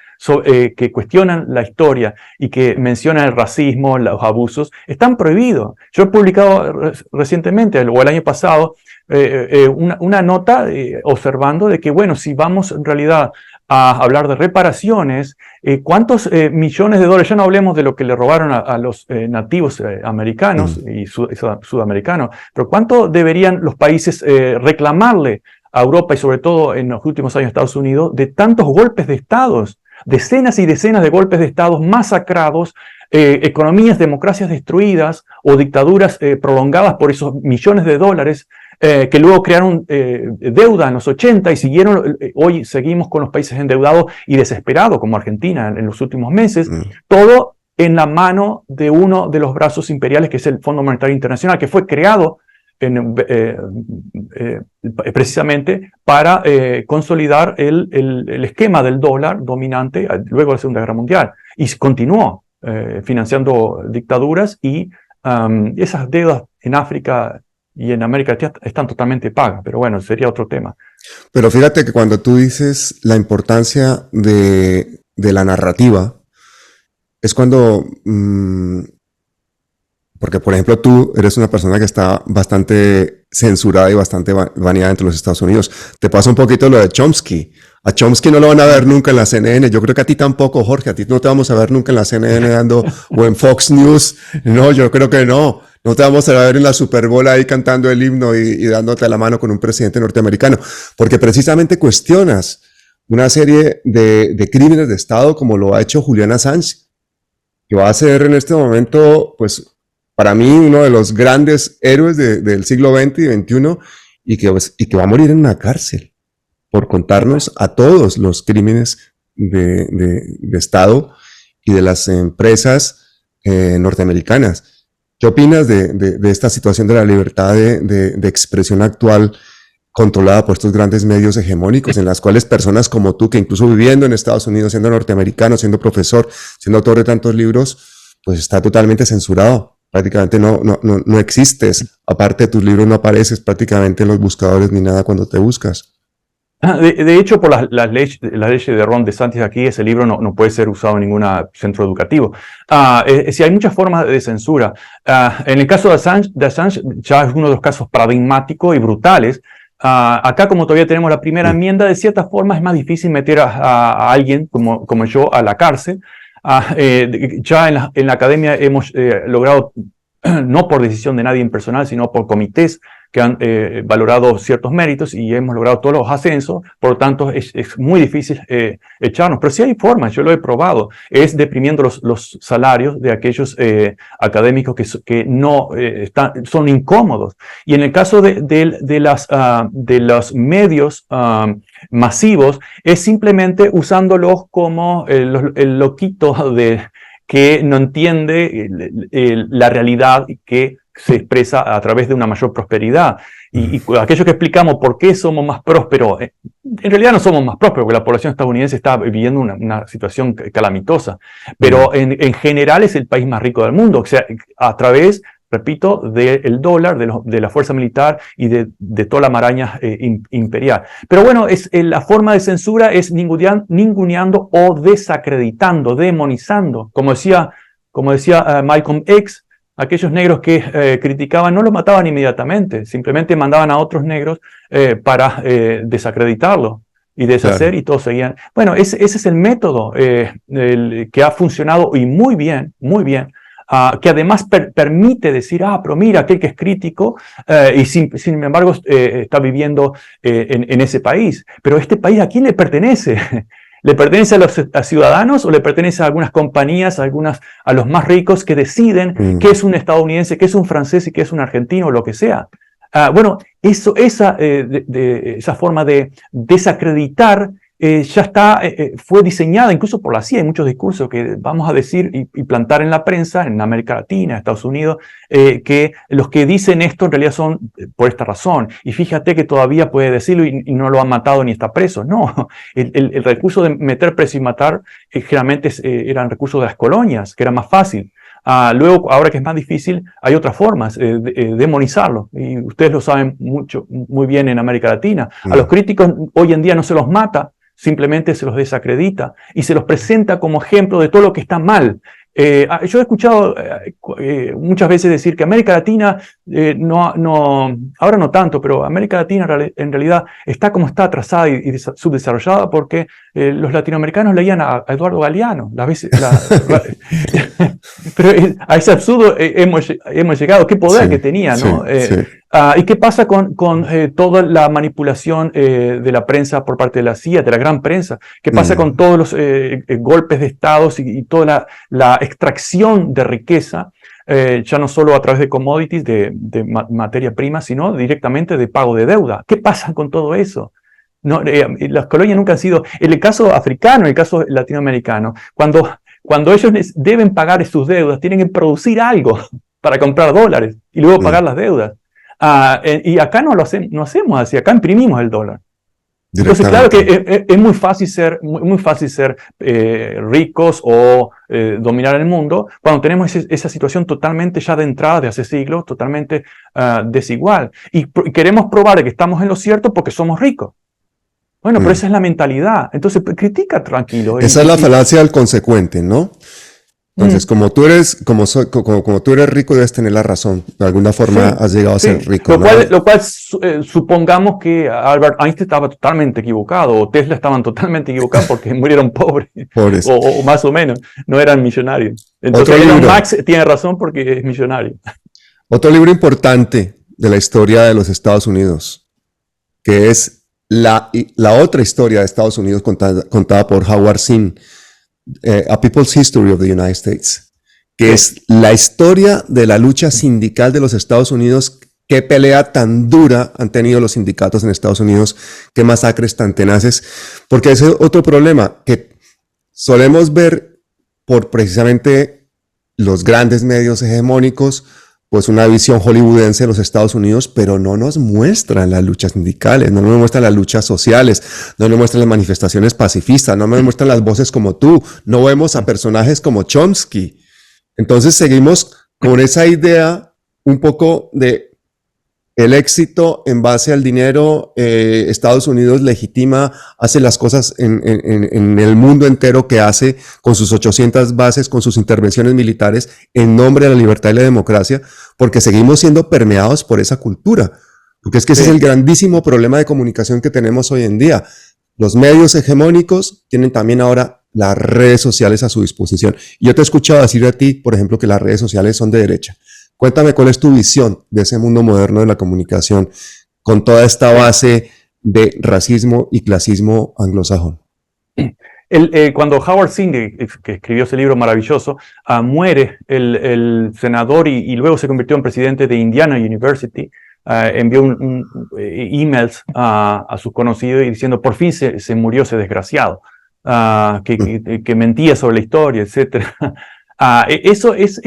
que cuestionan la historia y que mencionan el racismo, los abusos, están prohibidos. Yo he publicado recientemente, o el año pasado, una nota observando de que, bueno, si vamos en realidad a hablar de reparaciones, ¿cuántos millones de dólares? Ya no hablemos de lo que le robaron a los nativos americanos y sudamericanos, pero ¿cuánto deberían los países reclamarle a Europa y sobre todo en los últimos años a Estados Unidos de tantos golpes de estados, decenas y decenas de golpes de estados masacrados, economías, democracias destruidas o dictaduras prolongadas por esos millones de dólares que luego crearon deuda en los 80 y siguieron, hoy seguimos con los países endeudados y desesperados como Argentina en los últimos meses, todo en la mano de uno de los brazos imperiales que es el Fondo Monetario Internacional, que fue creado precisamente para consolidar el esquema del dólar dominante luego de la Segunda Guerra Mundial y continuó financiando dictaduras y esas deudas en África y en América Latina están totalmente pagas, pero bueno, sería otro tema. Pero fíjate que cuando tú dices la importancia de la narrativa, es cuando... porque, por ejemplo, tú eres una persona que está bastante censurada y bastante baneada entre los Estados Unidos. Te pasa un poquito lo de Chomsky. A Chomsky no lo van a ver nunca en la CNN. Yo creo que a ti tampoco, Jorge. A ti no te vamos a ver nunca en la CNN dando o en Fox News. No, yo creo que no. No te vamos a ver en la Super Bowl ahí cantando el himno y dándote la mano con un presidente norteamericano. Porque precisamente cuestionas una serie de crímenes de Estado como lo ha hecho Julian Assange, que va a ser en este momento, pues, para mí, uno de los grandes héroes del siglo XX y XXI y que va a morir en una cárcel por contarnos a todos los crímenes de Estado y de las empresas norteamericanas. ¿Qué opinas de esta situación de la libertad de expresión actual controlada por estos grandes medios hegemónicos en las cuales personas como tú, que incluso viviendo en Estados Unidos, siendo norteamericano, siendo profesor, siendo autor de tantos libros, pues está totalmente censurado? Prácticamente no existes. Aparte de tus libros no apareces prácticamente en los buscadores ni nada cuando te buscas. De hecho, por las leyes de Ron DeSantis aquí, ese libro no puede ser usado en ningún centro educativo. Sí, hay muchas formas de censura. En el caso de Assange ya es uno de los casos paradigmáticos y brutales. Acá, como todavía tenemos la primera enmienda, de cierta forma es más difícil meter a alguien como yo a la cárcel. Ya en la academia hemos logrado, no por decisión de nadie en personal, sino por comités que han valorado ciertos méritos y hemos logrado todos los ascensos, por lo tanto es muy difícil echarnos. Pero sí hay formas, yo lo he probado, es deprimiendo los salarios de aquellos académicos que no son incómodos. Y en el caso de los medios masivos, es simplemente usándolos como el loquito que no entiende la realidad que se expresa a través de una mayor prosperidad. Y aquellos que explicamos por qué somos más prósperos, en realidad no somos más prósperos, porque la población estadounidense está viviendo una situación calamitosa, pero en general es el país más rico del mundo, o sea, a través, repito, del dólar, de la fuerza militar y de toda la maraña imperial. Pero bueno, la forma de censura es ninguneando o desacreditando, demonizando. Como decía Malcolm X, aquellos negros que criticaban no los mataban inmediatamente, simplemente mandaban a otros negros para desacreditarlo y deshacer, claro. Y todos seguían. Bueno, ese es el método que ha funcionado y muy bien, que además permite decir, pero mira, aquel que es crítico y sin embargo está viviendo en ese país. Pero este país, ¿a quién le pertenece? ¿Le pertenece a los ciudadanos o le pertenece a algunas compañías, a los más ricos que deciden qué es un estadounidense, qué es un francés y qué es un argentino o lo que sea? Bueno, esa forma de desacreditar ya fue diseñada incluso por la CIA. Hay muchos discursos que vamos a decir y plantar en la prensa, en América Latina, Estados Unidos, que los que dicen esto en realidad son por esta razón. Y fíjate que todavía puede decirlo y no lo han matado ni está preso. No, el recurso de meter preso y matar generalmente eran recursos de las colonias, que era más fácil. Luego, ahora que es más difícil, hay otras formas de demonizarlo. Y ustedes lo saben muy bien en América Latina. A los críticos hoy en día no se los mata, simplemente se los desacredita y se los presenta como ejemplo de todo lo que está mal. Yo he escuchado muchas veces decir que América Latina, ahora no tanto, pero América Latina en realidad está como está atrasada y subdesarrollada porque los latinoamericanos leían a Eduardo Galeano. Pero a ese absurdo hemos llegado. Qué poder que tenía, ¿no? Sí. ¿Y qué pasa con toda la manipulación de la prensa por parte de la CIA, de la gran prensa? ¿Qué pasa con todos los golpes de estados y toda la extracción de riqueza, ya no solo a través de commodities, de materia prima, sino directamente de pago de deuda? ¿Qué pasa con todo eso? No, las colonias nunca han sido, en el caso africano, en el caso latinoamericano, cuando ellos deben pagar sus deudas, tienen que producir algo para comprar dólares y luego pagar las deudas. Y acá no hacemos así, acá imprimimos el dólar. Entonces, claro que es muy fácil ser ricos o dominar el mundo cuando tenemos esa situación totalmente ya de entrada de hace siglos, totalmente desigual. Y queremos probar que estamos en lo cierto porque somos ricos. Bueno, pero esa es la mentalidad. Entonces, critica tranquilo. Esa es la falacia del consecuente, ¿no? Entonces, como tú eres rico, debes tener la razón. De alguna forma has llegado a ser rico. Lo cual supongamos que Albert Einstein estaba totalmente equivocado, o Tesla estaban totalmente equivocados porque murieron pobres. O más o menos, no eran millonarios. Entonces, Elon Musk tiene razón porque es millonario. Otro libro importante de la historia de los Estados Unidos, que es la otra historia de Estados Unidos contada por Howard Zinn, A People's History of the United States, que es la historia de la lucha sindical de los Estados Unidos. Qué pelea tan dura han tenido los sindicatos en Estados Unidos, qué masacres tan tenaces, porque ese es otro problema que solemos ver por precisamente los grandes medios hegemónicos, pues una visión hollywoodense de los Estados Unidos, pero no nos muestran las luchas sindicales, no nos muestran las luchas sociales, no nos muestran las manifestaciones pacifistas, no nos muestran las voces como tú, no vemos a personajes como Chomsky. Entonces seguimos con esa idea un poco de el éxito en base al dinero. Estados Unidos legitima, hace las cosas en el mundo entero que hace, con sus 800 bases, con sus intervenciones militares, en nombre de la libertad y la democracia, porque seguimos siendo permeados por esa cultura. Porque es que ese es el grandísimo problema de comunicación que tenemos hoy en día. Los medios hegemónicos tienen también ahora las redes sociales a su disposición. Y yo te he escuchado decir a ti, por ejemplo, que las redes sociales son de derecha. Cuéntame cuál es tu visión de ese mundo moderno de la comunicación con toda esta base de racismo y clasismo anglosajón. Cuando Howard Zinn, que escribió ese libro maravilloso, muere el senador y luego se convirtió en presidente de Indiana University, envió emails a sus conocidos y diciendo, por fin se murió ese desgraciado, que mentía sobre la historia, etcétera. Eso es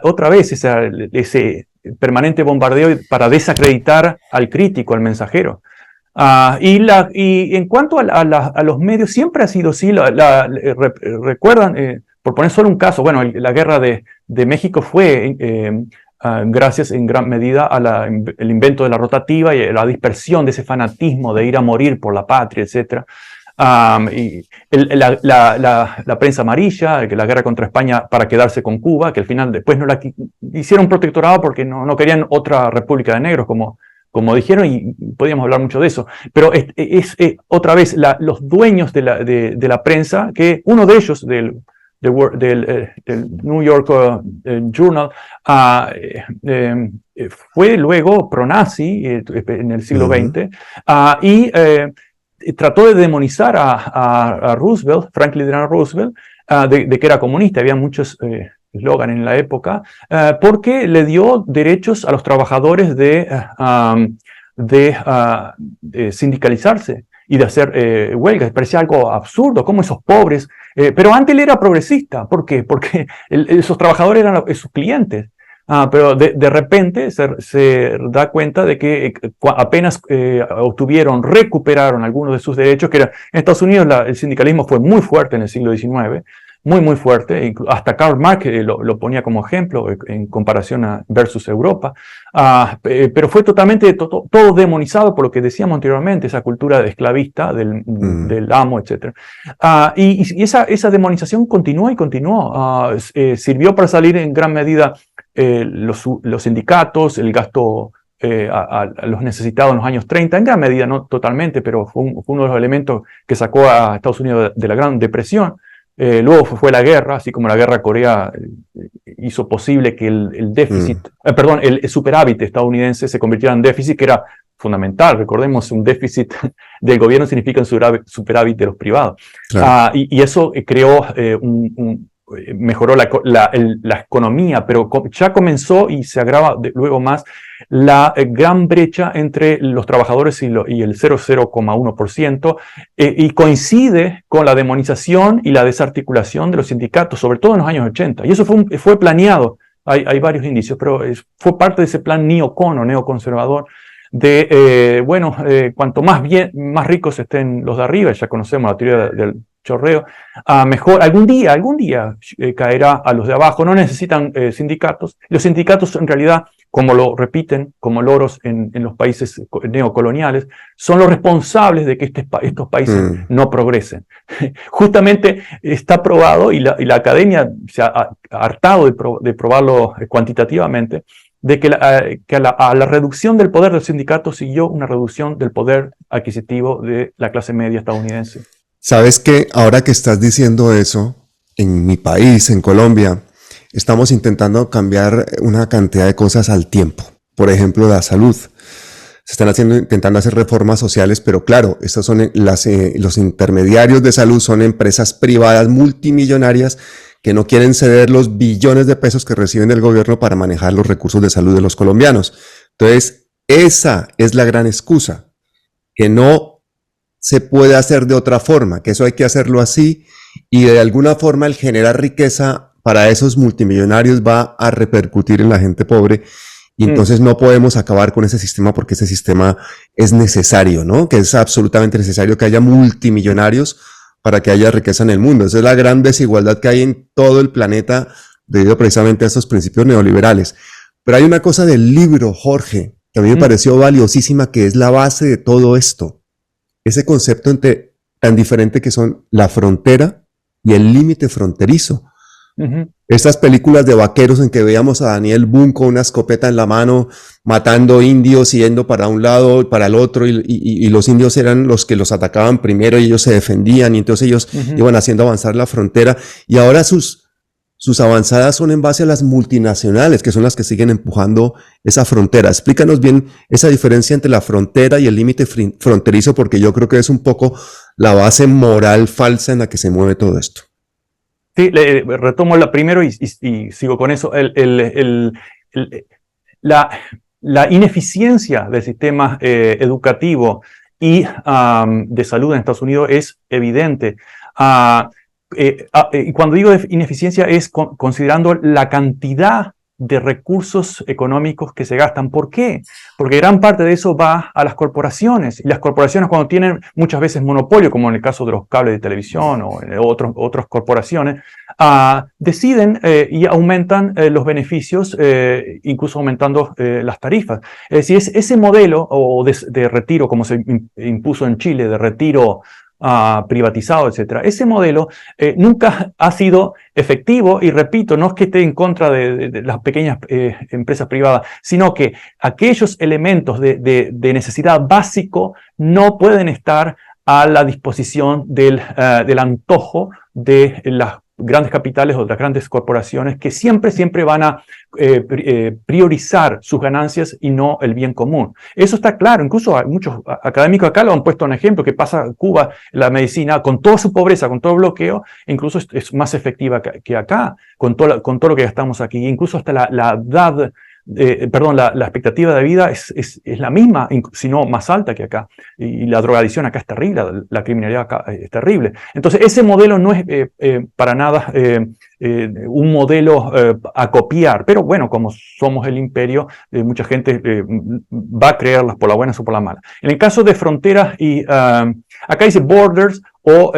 otra vez ese permanente bombardeo para desacreditar al crítico, al mensajero. Y en cuanto a los medios, siempre ha sido así. Recuerdan, por poner solo un caso, bueno, la guerra de México fue gracias en gran medida al invento de la rotativa y la dispersión de ese fanatismo de ir a morir por la patria, etcétera. Y la prensa amarilla, que la guerra contra España para quedarse con Cuba, que al final después no la hicieron protectorado porque no querían otra república de negros, como dijeron, y podíamos hablar mucho de eso. Pero es otra vez los dueños de la prensa, que uno de ellos del New York Journal fue luego pro-nazi en el siglo XX, y trató de demonizar a Roosevelt, Franklin Delano Roosevelt, de que era comunista. Había muchos eslogan en la época, porque le dio derechos a los trabajadores de sindicalizarse y de hacer huelgas. Parecía algo absurdo, como esos pobres. Pero antes él era progresista. ¿Por qué? Porque esos trabajadores eran sus clientes. Pero de repente se da cuenta de que apenas recuperaron algunos de sus derechos, que en Estados Unidos el sindicalismo fue muy fuerte en el siglo XIX, muy fuerte. Hasta Karl Marx lo ponía como ejemplo en comparación versus Europa. Pero fue totalmente todo demonizado por lo que decíamos anteriormente, esa cultura esclavista del amo, etc. Y esa demonización continuó y continuó. Sirvió para salir en gran medida los sindicatos, el gasto a los necesitados en los años 30, en gran medida, no totalmente, pero fue uno de los elementos que sacó a Estados Unidos de la Gran Depresión. Luego fue la guerra, así como la guerra de Corea hizo posible que el déficit, el superávit estadounidense se convirtiera en déficit, que era fundamental. Recordemos, un déficit del gobierno significa un superávit de los privados. Claro. Y eso creó mejoró la economía, pero ya comenzó y se agrava luego más la gran brecha entre los trabajadores y el 0,1%, y coincide con la demonización y la desarticulación de los sindicatos, sobre todo en los años 80. Y eso fue planeado, hay varios indicios, pero fue parte de ese plan neoconservador de, cuanto más ricos estén los de arriba, ya conocemos la teoría del chorreo, mejor, algún día caerá a los de abajo. No necesitan sindicatos. Los sindicatos, en realidad, como lo repiten como loros en los países neocoloniales, son los responsables de que estos países no progresen. Justamente está probado, y la academia se ha hartado de probarlo cuantitativamente, de que a la reducción del poder del sindicato siguió una reducción del poder adquisitivo de la clase media estadounidense. ¿Sabes qué? Ahora que estás diciendo eso, en mi país, en Colombia, estamos intentando cambiar una cantidad de cosas al tiempo. Por ejemplo, la salud. Se están intentando hacer reformas sociales, pero claro, estos son los intermediarios de salud, son empresas privadas multimillonarias que no quieren ceder los billones de pesos que reciben del gobierno para manejar los recursos de salud de los colombianos. Entonces, esa es la gran excusa, que no se puede hacer de otra forma, que eso hay que hacerlo así, y de alguna forma el generar riqueza para esos multimillonarios va a repercutir en la gente pobre, y entonces no podemos acabar con ese sistema porque ese sistema es necesario, ¿no? Que es absolutamente necesario que haya multimillonarios para que haya riqueza en el mundo. Esa es la gran desigualdad que hay en todo el planeta debido precisamente a estos principios neoliberales. Pero hay una cosa del libro, Jorge, que a mí me pareció valiosísima, que es la base de todo esto. Ese concepto tan diferente que son la frontera y el límite fronterizo. Estas películas de vaqueros en que veíamos a Daniel Boone con una escopeta en la mano, matando indios, yendo para un lado y para el otro, y los indios eran los que los atacaban primero y ellos se defendían, y entonces ellos iban haciendo avanzar la frontera, y ahora sus avanzadas son en base a las multinacionales, que son las que siguen empujando esa frontera. Explícanos bien esa diferencia entre la frontera y el límite fronterizo, porque yo creo que es un poco la base moral falsa en la que se mueve todo esto. Sí, retomo la primero y sigo con eso. La ineficiencia del sistema educativo y de salud en Estados Unidos es evidente. Y cuando digo ineficiencia es considerando la cantidad de recursos económicos que se gastan. ¿Por qué? Porque gran parte de eso va a las corporaciones, y las corporaciones, cuando tienen muchas veces monopolio, como en el caso de los cables de televisión o en otras corporaciones, deciden y aumentan los beneficios, incluso aumentando las tarifas. Es decir, ese modelo de retiro, como se impuso en Chile, de retiro privatizado, etcétera. Ese modelo nunca ha sido efectivo, y repito, no es que esté en contra de las pequeñas empresas privadas, sino que aquellos elementos de necesidad básico no pueden estar a la disposición del antojo de las grandes capitales o de las grandes corporaciones, que siempre van a priorizar sus ganancias y no el bien común. Eso está claro. Incluso muchos académicos acá lo han puesto en ejemplo, que pasa Cuba, la medicina, con toda su pobreza, con todo el bloqueo, incluso es más efectiva que acá, con todo lo que gastamos aquí. Incluso hasta la edad, la expectativa de vida es la misma, si no más alta que acá. Y la drogadicción acá es terrible, la criminalidad acá es terrible. Entonces, ese modelo no es para nada un modelo a copiar. Pero bueno, como somos el imperio, mucha gente va a creerlas por la buena o por la mala. En el caso de fronteras, y acá dice borders o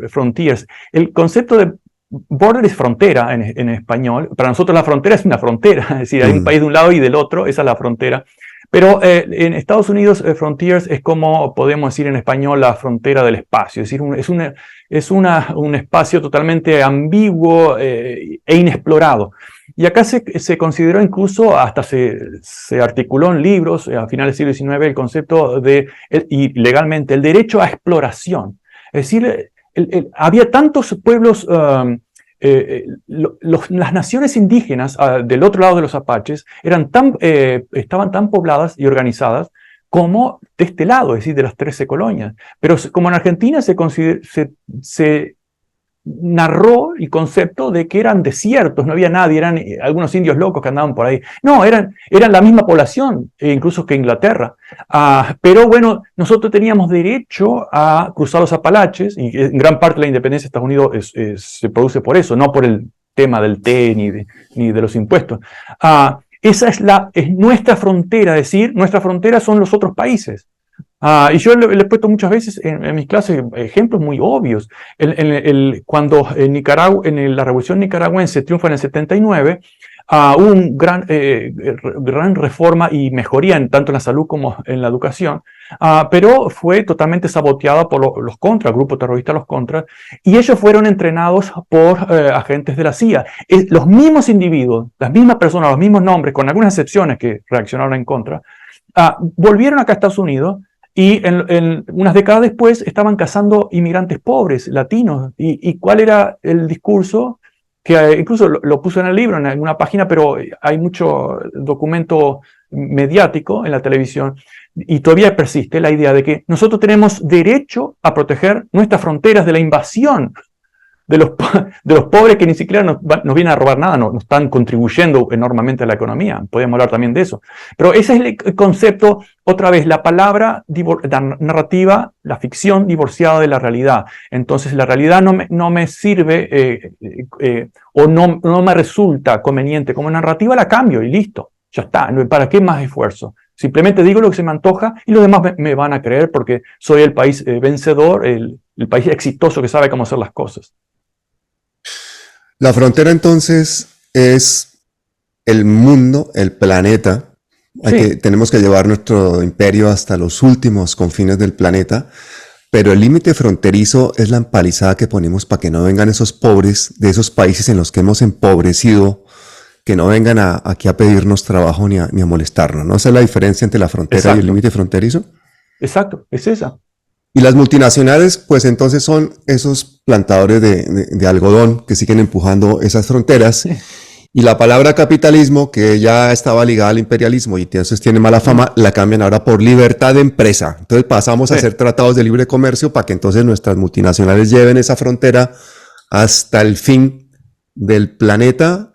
frontiers. El concepto border es frontera en español. Para nosotros la frontera es una frontera, es decir, hay un país de un lado y del otro, esa es la frontera. Pero en Estados Unidos, frontiers es como podemos decir en español la frontera del espacio, es decir, un espacio totalmente ambiguo e inexplorado. Y acá se consideró incluso, hasta se articuló en libros a finales del siglo XIX el concepto y legalmente, el derecho a exploración. Es decir, había tantos pueblos, las naciones indígenas del otro lado de los apaches estaban tan pobladas y organizadas como de este lado, es decir, de las 13 colonias. Pero como en Argentina se narró el concepto de que eran desiertos, no había nadie, eran algunos indios locos que andaban por ahí. No, eran la misma población, incluso que Inglaterra. Pero bueno, nosotros teníamos derecho a cruzar los Apalaches, y en gran parte la independencia de Estados Unidos se produce por eso, no por el tema del té ni de los impuestos. Esa es nuestra frontera, es decir, nuestra frontera son los otros países. Y yo le he puesto muchas veces en mis clases ejemplos muy obvios. Cuando en la Revolución Nicaragüense triunfa en el 79, hubo una gran reforma y mejoría tanto en la salud como en la educación, pero fue totalmente saboteada por los contras, el grupo terrorista Los Contras, y ellos fueron entrenados por agentes de la CIA. Los mismos individuos, las mismas personas, los mismos nombres, con algunas excepciones que reaccionaron en contra, volvieron acá a Estados Unidos. Y unas décadas después estaban cazando inmigrantes pobres, latinos. ¿Y cuál era el discurso? Que incluso lo puso en el libro, en alguna página, pero hay mucho documento mediático en la televisión. Y todavía persiste la idea de que nosotros tenemos derecho a proteger nuestras fronteras de la invasión de los pobres que ni siquiera nos vienen a robar nada, no están contribuyendo enormemente a la economía. Podemos hablar también de eso. Pero ese es el concepto, otra vez, la palabra la narrativa, la ficción divorciada de la realidad. Entonces la realidad no me sirve o no me resulta conveniente como narrativa, la cambio y listo. Ya está. ¿Para qué más esfuerzo? Simplemente digo lo que se me antoja y los demás me van a creer porque soy el país vencedor, el país exitoso que sabe cómo hacer las cosas. La frontera entonces es el mundo, el planeta. Sí. Tenemos que llevar nuestro imperio hasta los últimos confines del planeta, pero el límite fronterizo es la empalizada que ponemos para que no vengan esos pobres de esos países en los que hemos empobrecido, que no vengan aquí a pedirnos trabajo ni a molestarnos, ¿no? Esa es la diferencia entre la frontera Exacto. y el límite fronterizo. Exacto, es esa. Y las multinacionales, pues entonces son esos plantadores de algodón que siguen empujando esas fronteras. Sí. Y la palabra capitalismo, que ya estaba ligada al imperialismo y entonces tiene mala fama, la cambian ahora por libertad de empresa. Entonces pasamos a hacer tratados de libre comercio para que entonces nuestras multinacionales lleven esa frontera hasta el fin del planeta,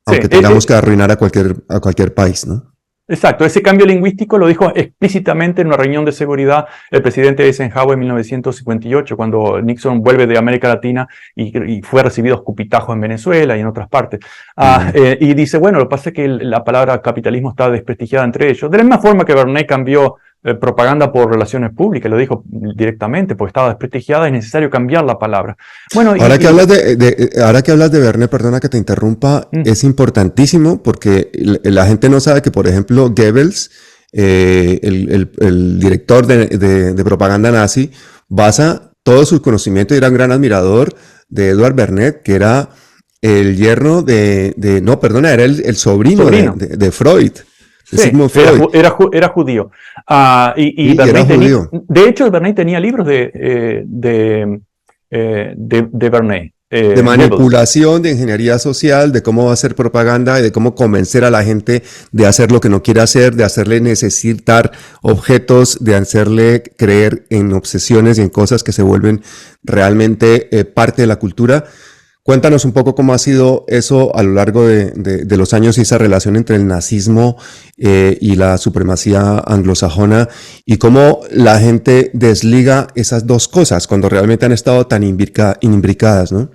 aunque tengamos que arruinar a cualquier país, ¿no? Exacto, ese cambio lingüístico lo dijo explícitamente en una reunión de seguridad el presidente Eisenhower en 1958, cuando Nixon vuelve de América Latina y fue recibido a escupitajos en Venezuela y en otras partes. Y dice, bueno, lo que pasa es que la palabra capitalismo está desprestigiada entre ellos. De la misma forma que Bernays cambió propaganda por relaciones públicas, lo dijo directamente, porque estaba desprestigiada, es necesario cambiar la palabra. Bueno, ahora que hablas de Bernays, perdona que te interrumpa, es importantísimo porque la gente no sabe que, por ejemplo, Goebbels, el director de propaganda nazi, basa todo su conocimiento y era un gran admirador de Edward Bernays, que era el yerno era el sobrino. De Freud. Sí, era judío. Y era judío. De hecho, Bernays tenía libros de Bernays. De manipulación, de ingeniería social, de cómo hacer propaganda y de cómo convencer a la gente de hacer lo que no quiere hacer, de hacerle necesitar objetos, de hacerle creer en obsesiones y en cosas que se vuelven realmente parte de la cultura. Cuéntanos un poco cómo ha sido eso a lo largo de los años y esa relación entre el nazismo y la supremacía anglosajona y cómo la gente desliga esas dos cosas cuando realmente han estado tan imbricadas, ¿no?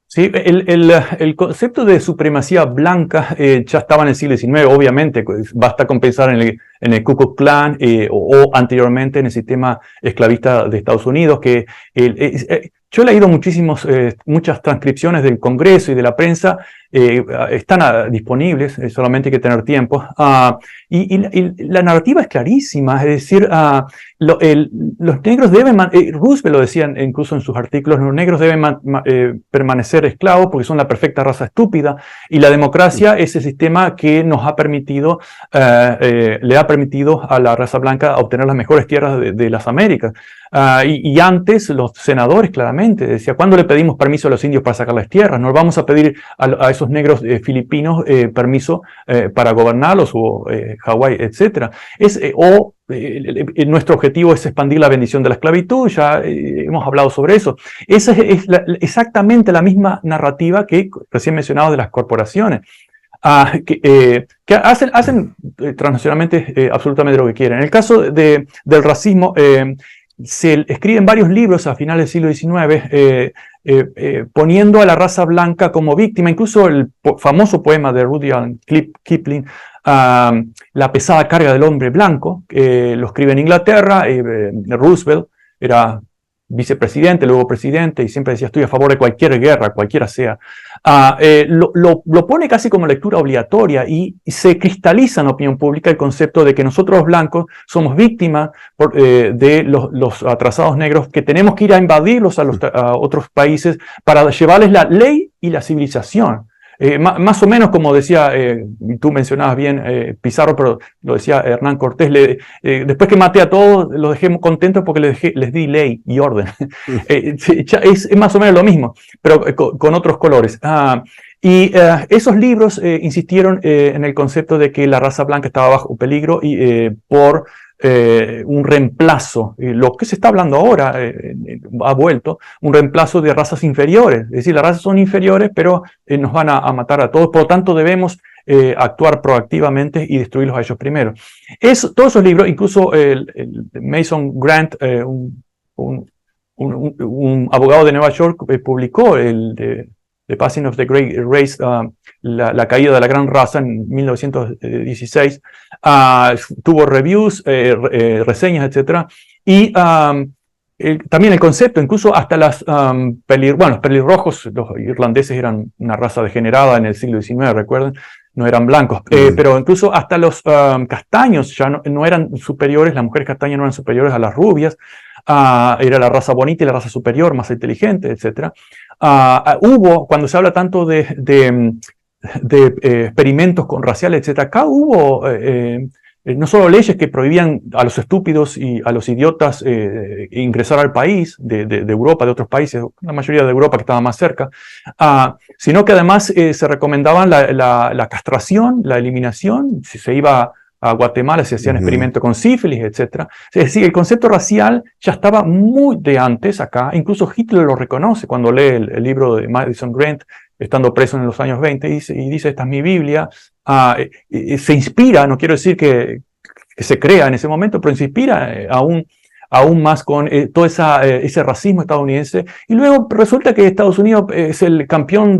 Sí, el concepto de supremacía blanca ya estaba en el siglo XIX, obviamente, basta con pensar en el Ku Klux Klan o anteriormente en el sistema esclavista de Estados Unidos, que yo he leído muchas transcripciones del Congreso y de la prensa, están disponibles, solamente hay que tener tiempo. Y la narrativa es clarísima, es decir, los negros deben, Roosevelt lo decía incluso en sus artículos, los negros deben permanecer esclavos porque son la perfecta raza estúpida, y la democracia es el sistema que nos ha permitido, le ha permitido a la raza blanca obtener las mejores tierras de las Américas. Y antes los senadores claramente decían, ¿cuándo le pedimos permiso a los indios para sacar las tierras? No vamos a pedir a esos negros filipinos permiso para gobernarlos, o Hawái, etc. Nuestro objetivo es expandir la bendición de la esclavitud, ya hemos hablado sobre eso. Esa es exactamente la misma narrativa que recién mencionado de las corporaciones. Que hacen transnacionalmente absolutamente lo que quieren. En el caso del racismo, se escriben varios libros a finales del siglo XIX poniendo a la raza blanca como víctima, incluso el famoso poema de Rudyard Kipling, La pesada carga del hombre blanco, lo escribe en Inglaterra. Roosevelt era vicepresidente, luego presidente, y siempre decía, estoy a favor de cualquier guerra, cualquiera sea. Lo pone casi como lectura obligatoria, y se cristaliza en la opinión pública el concepto de que nosotros los blancos somos víctimas de los atrasados negros, que tenemos que ir a invadirlos a otros países para llevarles la ley y la civilización. Más o menos como decía, tú mencionabas bien Pizarro, pero lo decía Hernán Cortés, después que maté a todos, los dejé contentos porque les di ley y orden. Es más o menos lo mismo, pero con otros colores. Esos libros insistieron en el concepto de que la raza blanca estaba bajo peligro por un reemplazo, lo que se está hablando ahora, ha vuelto, un reemplazo de razas inferiores. Es decir, las razas son inferiores, pero nos van a matar a todos, por lo tanto debemos actuar proactivamente y destruirlos a ellos primero. Todos esos libros, incluso el Mason Grant, un abogado de Nueva York, publicó The Passing of the Great Race, la caída de la gran raza en 1916, tuvo reviews, reseñas, etc. Y también el concepto, incluso hasta los pelirrojos, los irlandeses eran una raza degenerada en el siglo XIX, recuerden, no eran blancos, pero incluso hasta los castaños ya no eran superiores, las mujeres castañas no eran superiores a las rubias. Era la raza bonita y la raza superior, más inteligente, etc. Cuando se habla tanto de experimentos raciales, etc., acá hubo no solo leyes que prohibían a los estúpidos y a los idiotas ingresar al país de Europa, de otros países, la mayoría de Europa que estaba más cerca, sino que además se recomendaban la castración, la eliminación. Si se iba a Guatemala se hacían experimentos con sífilis, etc. Es decir, el concepto racial ya estaba muy de antes acá. Incluso Hitler lo reconoce cuando lee el libro de Madison Grant, estando preso en los años 20, y dice, esta es mi Biblia. Se inspira, no quiero decir que se crea en ese momento, pero se inspira aún más con todo ese racismo estadounidense. Y luego resulta que Estados Unidos es el campeón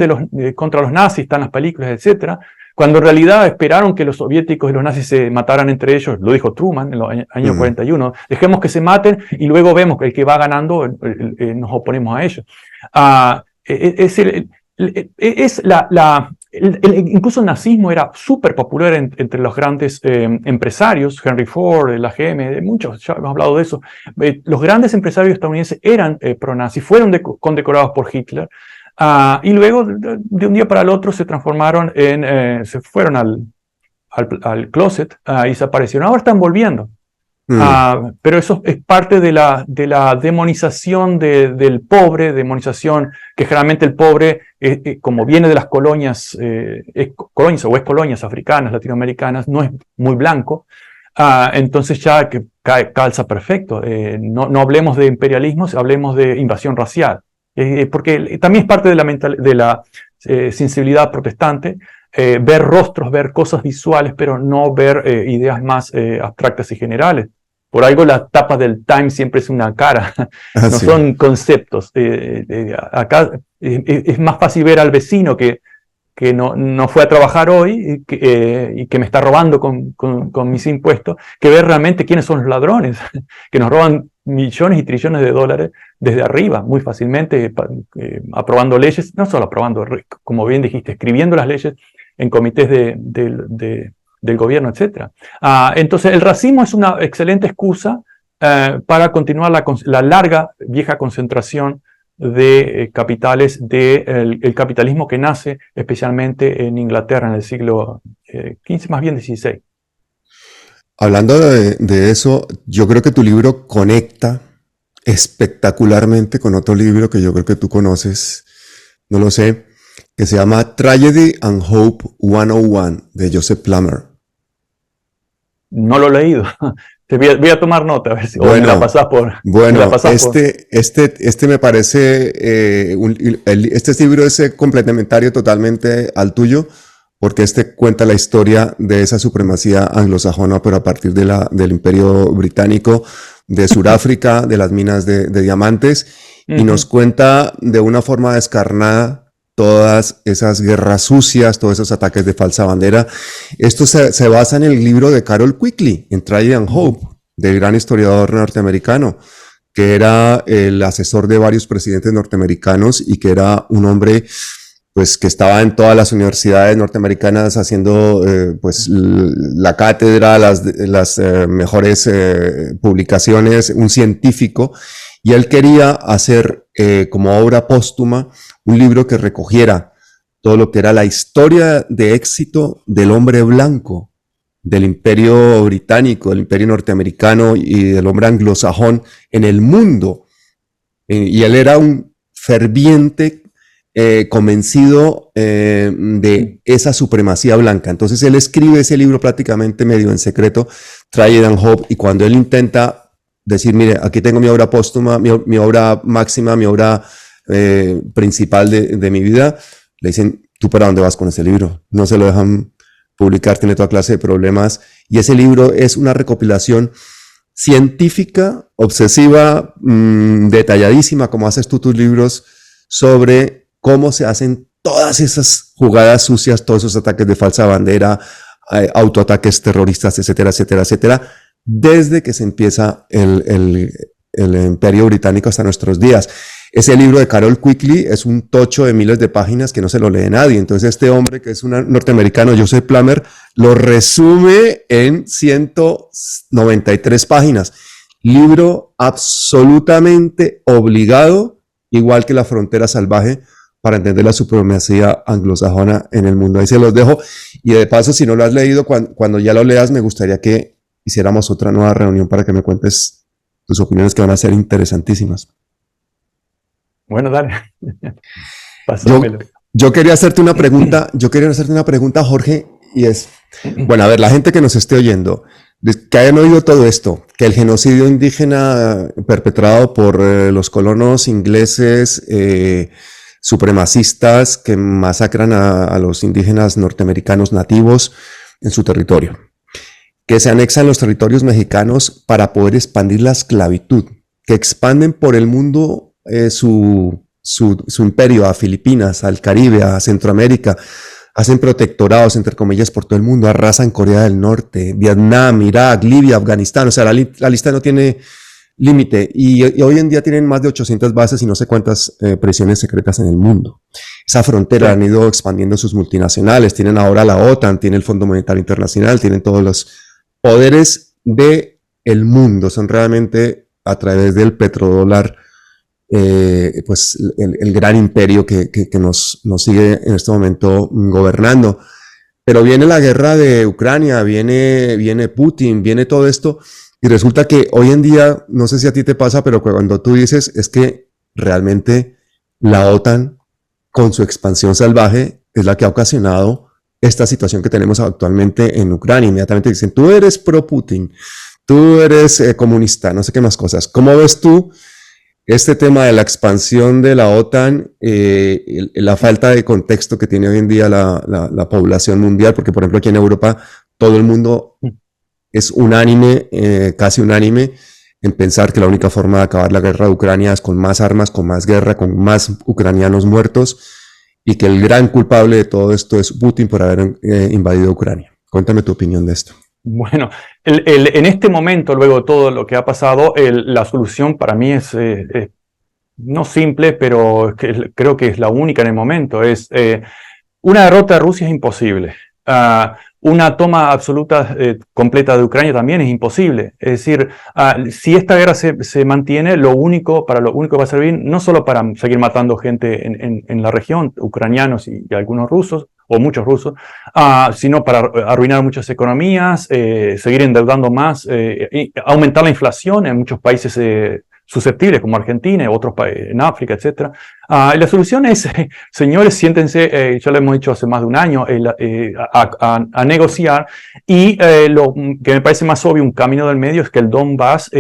contra los nazis, están las películas, etc., cuando en realidad esperaron que los soviéticos y los nazis se mataran entre ellos. Lo dijo Truman en los años 41, dejemos que se maten y luego vemos que el que va ganando nos oponemos a ellos. Incluso el nazismo era súper popular entre los grandes empresarios, Henry Ford, la GM, muchos, ya hemos hablado de eso. Los grandes empresarios estadounidenses eran pro-nazis, fueron condecorados por Hitler. Y luego, de un día para el otro, se transformaron se fueron al closet y desaparecieron. Ahora están volviendo. Pero eso es parte de la demonización del pobre, demonización que generalmente el pobre, como viene de las colonias, colonias africanas, latinoamericanas, no es muy blanco. Entonces ya que calza perfecto. No hablemos de imperialismo, hablemos de invasión racial. Porque también es parte de la sensibilidad protestante, ver rostros, ver cosas visuales, pero no ver ideas más abstractas y generales. Por algo la tapa del Times siempre es una cara, no son conceptos. Acá es más fácil ver al vecino que que no fue a trabajar hoy y que me está robando con mis impuestos, que ver realmente quiénes son los ladrones, que nos roban millones y trillones de dólares desde arriba, muy fácilmente, aprobando leyes, no solo aprobando, como bien dijiste, escribiendo las leyes en comités del gobierno, etc. Entonces, el racismo es una excelente excusa para continuar la larga, vieja concentración de capitales del capitalismo que nace especialmente en Inglaterra en el siglo XV, más bien XVI. Hablando de eso, yo creo que tu libro conecta espectacularmente con otro libro que yo creo que tú conoces, no lo sé, que se llama Tragedy and Hope 101 de Joseph Plummer. No lo he leído. Voy a tomar nota, a ver si me la pasás por... Bueno, este me parece, este libro es complementario totalmente al tuyo, porque este cuenta la historia de esa supremacía anglosajona, pero a partir del Imperio Británico, de Sudáfrica, de las minas de diamantes, y nos cuenta de una forma descarnada todas esas guerras sucias, todos esos ataques de falsa bandera. Esto se basa en el libro de Carroll Quigley, en Tragedy and Hope, del gran historiador norteamericano, que era el asesor de varios presidentes norteamericanos y que era un hombre pues que estaba en todas las universidades norteamericanas haciendo pues la cátedra, las mejores publicaciones, un científico, y él quería hacer como obra póstuma un libro que recogiera todo lo que era la historia de éxito del hombre blanco, del imperio británico, del imperio norteamericano y del hombre anglosajón en el mundo. Y él era un ferviente convencido de esa supremacía blanca. Entonces él escribe ese libro prácticamente medio en secreto, Tragedy and Hope, y cuando él intenta decir, mire, aquí tengo mi obra póstuma, mi obra máxima, mi obra principal de mi vida, le dicen, ¿tú para dónde vas con ese libro? No se lo dejan publicar, tiene toda clase de problemas, y ese libro es una recopilación científica, obsesiva, detalladísima, como haces tú tus libros, sobre cómo se hacen todas esas jugadas sucias, todos esos ataques de falsa bandera, autoataques terroristas, etcétera, etcétera, etcétera, desde que se empieza el Imperio Británico hasta nuestros días. Ese libro de Carroll Quigley es un tocho de miles de páginas que no se lo lee nadie. Entonces este hombre, que es un norteamericano, Joseph Plummer, lo resume en 193 páginas. Libro absolutamente obligado, igual que La Frontera Salvaje, para entender la supremacía anglosajona en el mundo. Ahí se los dejo. Y de paso, si no lo has leído, cuando ya lo leas, me gustaría que hiciéramos otra nueva reunión para que me cuentes tus opiniones, que van a ser interesantísimas. Bueno, dale. Yo quería hacerte una pregunta, Jorge, y es, bueno, a ver, la gente que nos esté oyendo, que hayan oído todo esto, que el genocidio indígena perpetrado por los colonos ingleses, supremacistas que masacran a los indígenas norteamericanos nativos en su territorio, que se anexan los territorios mexicanos para poder expandir la esclavitud, que expanden por el mundo su imperio a Filipinas, al Caribe, a Centroamérica, hacen protectorados, entre comillas, por todo el mundo, arrasan Corea del Norte, Vietnam, Irak, Libia, Afganistán, o sea, la lista no tiene límite, y hoy en día tienen más de 800 bases y no sé cuántas prisiones secretas en el mundo. Esa frontera han ido expandiendo sus multinacionales, tienen ahora la OTAN, tienen el Fondo Monetario Internacional, tienen todos los poderes del mundo, son realmente a través del petrodólar, pues el gran imperio que nos sigue en este momento gobernando. Pero viene la guerra de Ucrania, viene Putin, viene todo esto, y resulta que hoy en día, no sé si a ti te pasa, pero cuando tú dices es que realmente la OTAN, con su expansión salvaje, es la que ha ocasionado esta situación que tenemos actualmente en Ucrania. Inmediatamente dicen, tú eres pro Putin, tú eres comunista, no sé qué más cosas. ¿Cómo ves tú este tema de la expansión de la OTAN, la falta de contexto que tiene hoy en día la población mundial? Porque, por ejemplo, aquí en Europa, todo el mundo es unánime, casi unánime, en pensar que la única forma de acabar la guerra de Ucrania es con más armas, con más guerra, con más ucranianos muertos. y que el gran culpable de todo esto es Putin por haber invadido Ucrania. Cuéntame tu opinión de esto. Bueno, en este momento, luego de todo lo que ha pasado, la solución para mí es no simple, pero creo que es la única en el momento. Una derrota de Rusia es imposible. Una toma absoluta, completa de Ucrania también es imposible. Es decir, si esta guerra se mantiene, lo único que va a servir, no solo para seguir matando gente en la región, ucranianos y algunos rusos, o muchos rusos, sino para arruinar muchas economías, seguir endeudando más, aumentar la inflación en muchos países susceptibles como Argentina, otros países en África, etc. La solución es, señores, siéntense, ya lo hemos dicho hace más de un año, a negociar, y lo que me parece más obvio, un camino del medio, es que el Donbass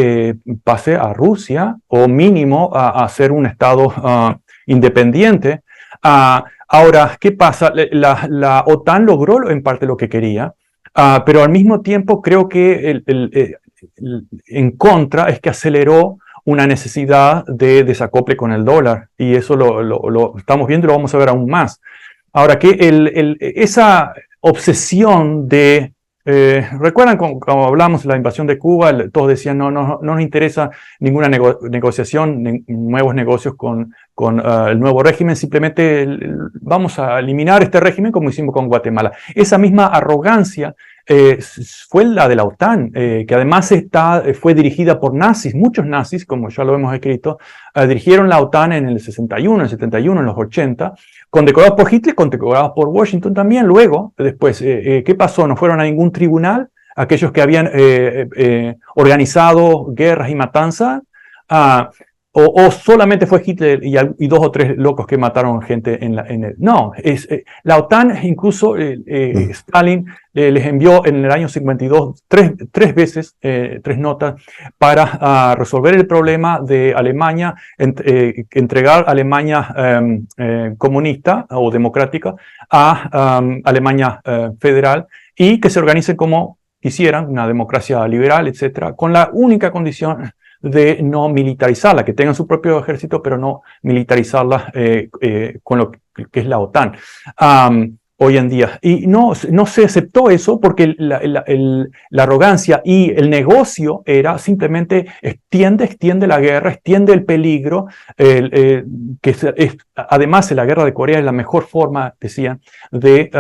pase a Rusia, o mínimo a ser un estado independiente. Ahora, ¿qué pasa? La OTAN logró en parte lo que quería, pero al mismo tiempo creo que en contra es que aceleró una necesidad de desacople con el dólar, y eso lo estamos viendo y lo vamos a ver aún más. Ahora, que esa obsesión de... ¿recuerdan cuando hablamos de la invasión de Cuba? Todos decían, no nos interesa ninguna negociación, nuevos negocios con el nuevo régimen, simplemente vamos a eliminar este régimen como hicimos con Guatemala. Esa misma arrogancia fue la de la OTAN, que además fue dirigida por nazis. Muchos nazis, como ya lo hemos escrito, dirigieron la OTAN en el 61, en el 71, en los 80, condecorados por Hitler, condecorados por Washington también. Luego, después, ¿qué pasó? No fueron a ningún tribunal aquellos que habían organizado guerras y matanzas, o solamente fue Hitler y dos o tres locos que mataron gente No, la OTAN, incluso Stalin les envió en el año 52 tres veces, tres notas para resolver el problema de Alemania, entregar Alemania comunista o democrática a Alemania federal, y que se organicen como quisieran, una democracia liberal, etcétera, con la única condición de no militarizarla, que tengan su propio ejército, pero no militarizarla con lo que es la OTAN hoy en día. Y no se aceptó eso porque la arrogancia y el negocio era simplemente extiende la guerra, extiende el peligro, además la guerra de Corea es la mejor forma, decían, de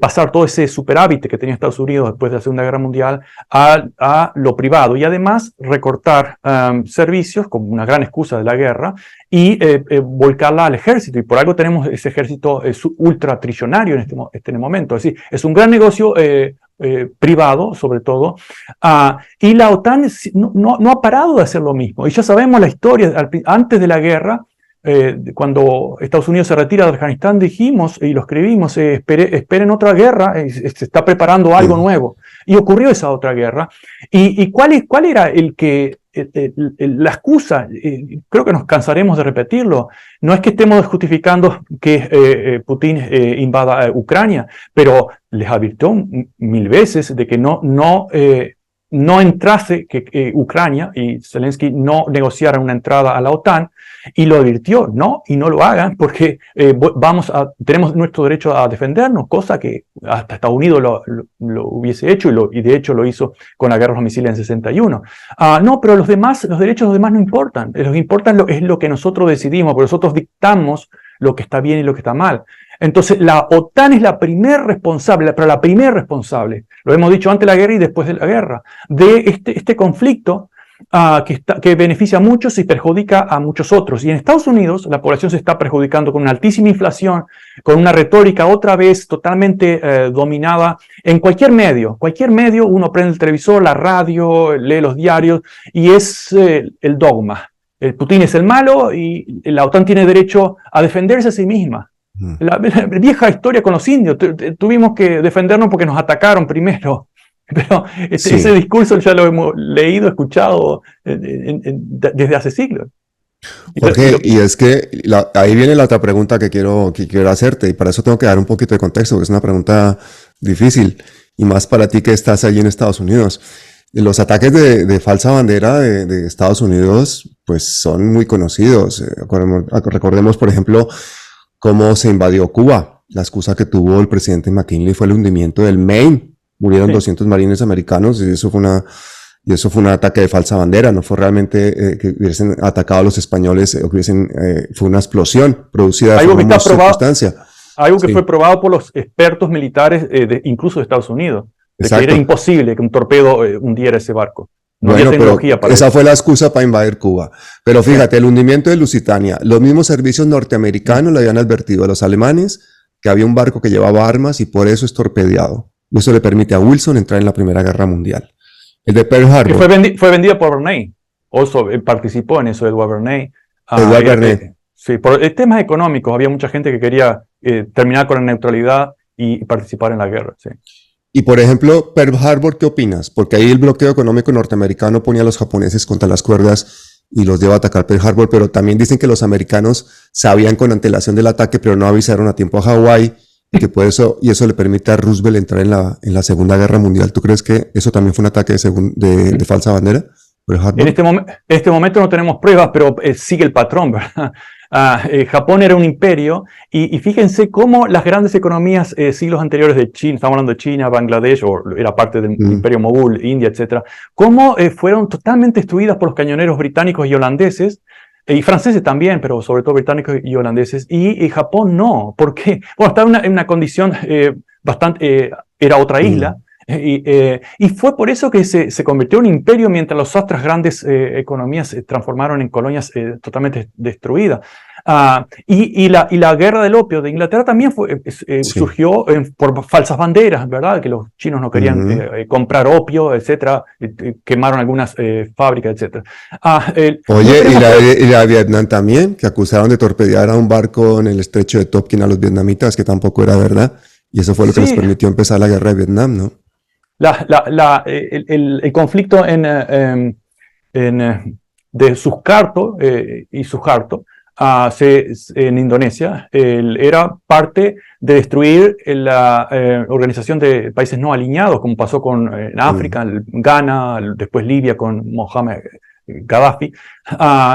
pasar todo ese superávit que tenía Estados Unidos después de la Segunda Guerra Mundial a lo privado, y además recortar servicios como una gran excusa de la guerra y volcarla al ejército. Y por algo tenemos ese ejército ultra trillonario en este momento. Es decir, es un gran negocio privado, sobre todo, y la OTAN no ha parado de hacer lo mismo. Y ya sabemos la historia. Antes de la guerra, cuando Estados Unidos se retira de Afganistán, dijimos y lo escribimos, esperen otra guerra, se está preparando algo nuevo. Y ocurrió esa otra guerra. ¿Y cuál era la excusa? Creo que nos cansaremos de repetirlo. No es que estemos justificando que Putin invada Ucrania, pero les advirtió mil veces de que no entrase, que Ucrania y Zelensky no negociaran una entrada a la OTAN, y lo advirtió, y no lo hagan porque tenemos nuestro derecho a defendernos, cosa que hasta Estados Unidos lo hubiese hecho, y de hecho lo hizo con la guerra de los misiles en 61. No, pero los derechos de los demás no importan, lo que importa es lo que nosotros decidimos, porque nosotros dictamos lo que está bien y lo que está mal. Entonces, la OTAN es la primer responsable, lo hemos dicho antes de la guerra y después de la guerra, de este conflicto que beneficia a muchos y perjudica a muchos otros. Y en Estados Unidos la población se está perjudicando con una altísima inflación, con una retórica otra vez totalmente dominada en cualquier medio. Uno prende el televisor, la radio, lee los diarios, y es el dogma. Putin es el malo y la OTAN tiene derecho a defenderse a sí misma. La vieja historia con los indios, tuvimos que defendernos porque nos atacaron primero. Pero ese discurso ya lo hemos leído, escuchado desde hace siglos. Jorge, y es que ahí viene la otra pregunta que quiero hacerte, y para eso tengo que dar un poquito de contexto, porque es una pregunta difícil, y más para ti que estás allí en Estados Unidos. Los ataques de falsa bandera de Estados Unidos pues son muy conocidos. Recordemos, por ejemplo, cómo se invadió Cuba. La excusa que tuvo el presidente McKinley fue el hundimiento del Maine. Murieron 200 marines americanos y eso fue un ataque de falsa bandera. No fue realmente que hubiesen atacado a los españoles, fue una explosión producida de forma circunstancia. Algo que fue probado por los expertos militares, incluso de Estados Unidos, de que era imposible que un torpedo hundiera ese barco. No había tecnología para esa fue la excusa para invadir Cuba. Pero fíjate, el hundimiento de Lusitania, los mismos servicios norteamericanos le habían advertido a los alemanes que había un barco que llevaba armas y por eso es torpedeado. Y eso le permite a Wilson entrar en la Primera Guerra Mundial. El de Pearl Harbor. Fue vendida por Bernay. Also participó en eso Edward Bernay. Edward Bernay. Sí, por temas económicos. Había mucha gente que quería terminar con la neutralidad y participar en la guerra. Sí. Y por ejemplo, Pearl Harbor, ¿qué opinas? Porque ahí el bloqueo económico norteamericano ponía a los japoneses contra las cuerdas y los lleva a atacar Pearl Harbor, pero también dicen que los americanos sabían con antelación del ataque, pero no avisaron a tiempo a Hawái, y que y eso le permite a Roosevelt entrar en la Segunda Guerra Mundial. ¿Tú crees que eso también fue un ataque de falsa bandera? En este momento no tenemos pruebas, pero sigue el patrón, ¿verdad? Japón era un imperio y fíjense cómo las grandes economías siglos anteriores de China, estamos hablando de China, Bangladesh, o era parte del imperio mogul, India, etc., cómo fueron totalmente destruidas por los cañoneros británicos y holandeses, y franceses también, pero sobre todo británicos y holandeses, y Japón no. ¿Por qué? Bueno, estaba en una condición era otra isla, y fue por eso que se convirtió en un imperio mientras las otras grandes economías se transformaron en colonias totalmente destruidas. Y la guerra del opio de Inglaterra también surgió por falsas banderas, ¿verdad? Que los chinos no querían comprar opio, etcétera, quemaron algunas fábricas, etcétera. Oye, y la Vietnam también, que acusaron de torpedear a un barco en el estrecho de Tonkin a los vietnamitas, que tampoco era verdad, y eso fue lo que les permitió empezar la guerra de Vietnam, ¿no? El conflicto de Suharto y Suharto en Indonesia era parte de destruir la organización de países no alineados, como pasó en África, Ghana, después Libia con Mohammed Gaddafi,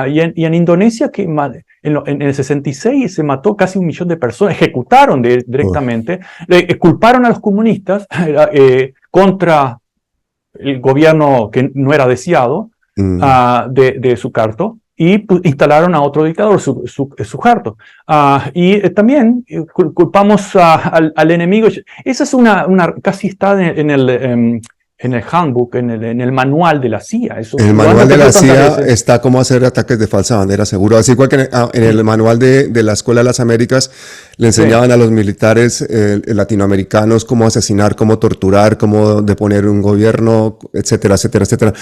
y en Indonesia, que en el 66 se mató casi 1 millón de personas, ejecutaron directamente, culparon a los comunistas contra el gobierno que no era deseado de Suharto, y instalaron a otro dictador, Suharto. Y también culpamos al enemigo. Esa es casi está en el handbook, en el manual de la CIA. El manual de la CIA está cómo hacer ataques de falsa bandera, seguro. Así igual que en el manual de la Escuela de las Américas le enseñaban a los militares latinoamericanos cómo asesinar, cómo torturar, cómo deponer un gobierno, etcétera, etcétera, etcétera.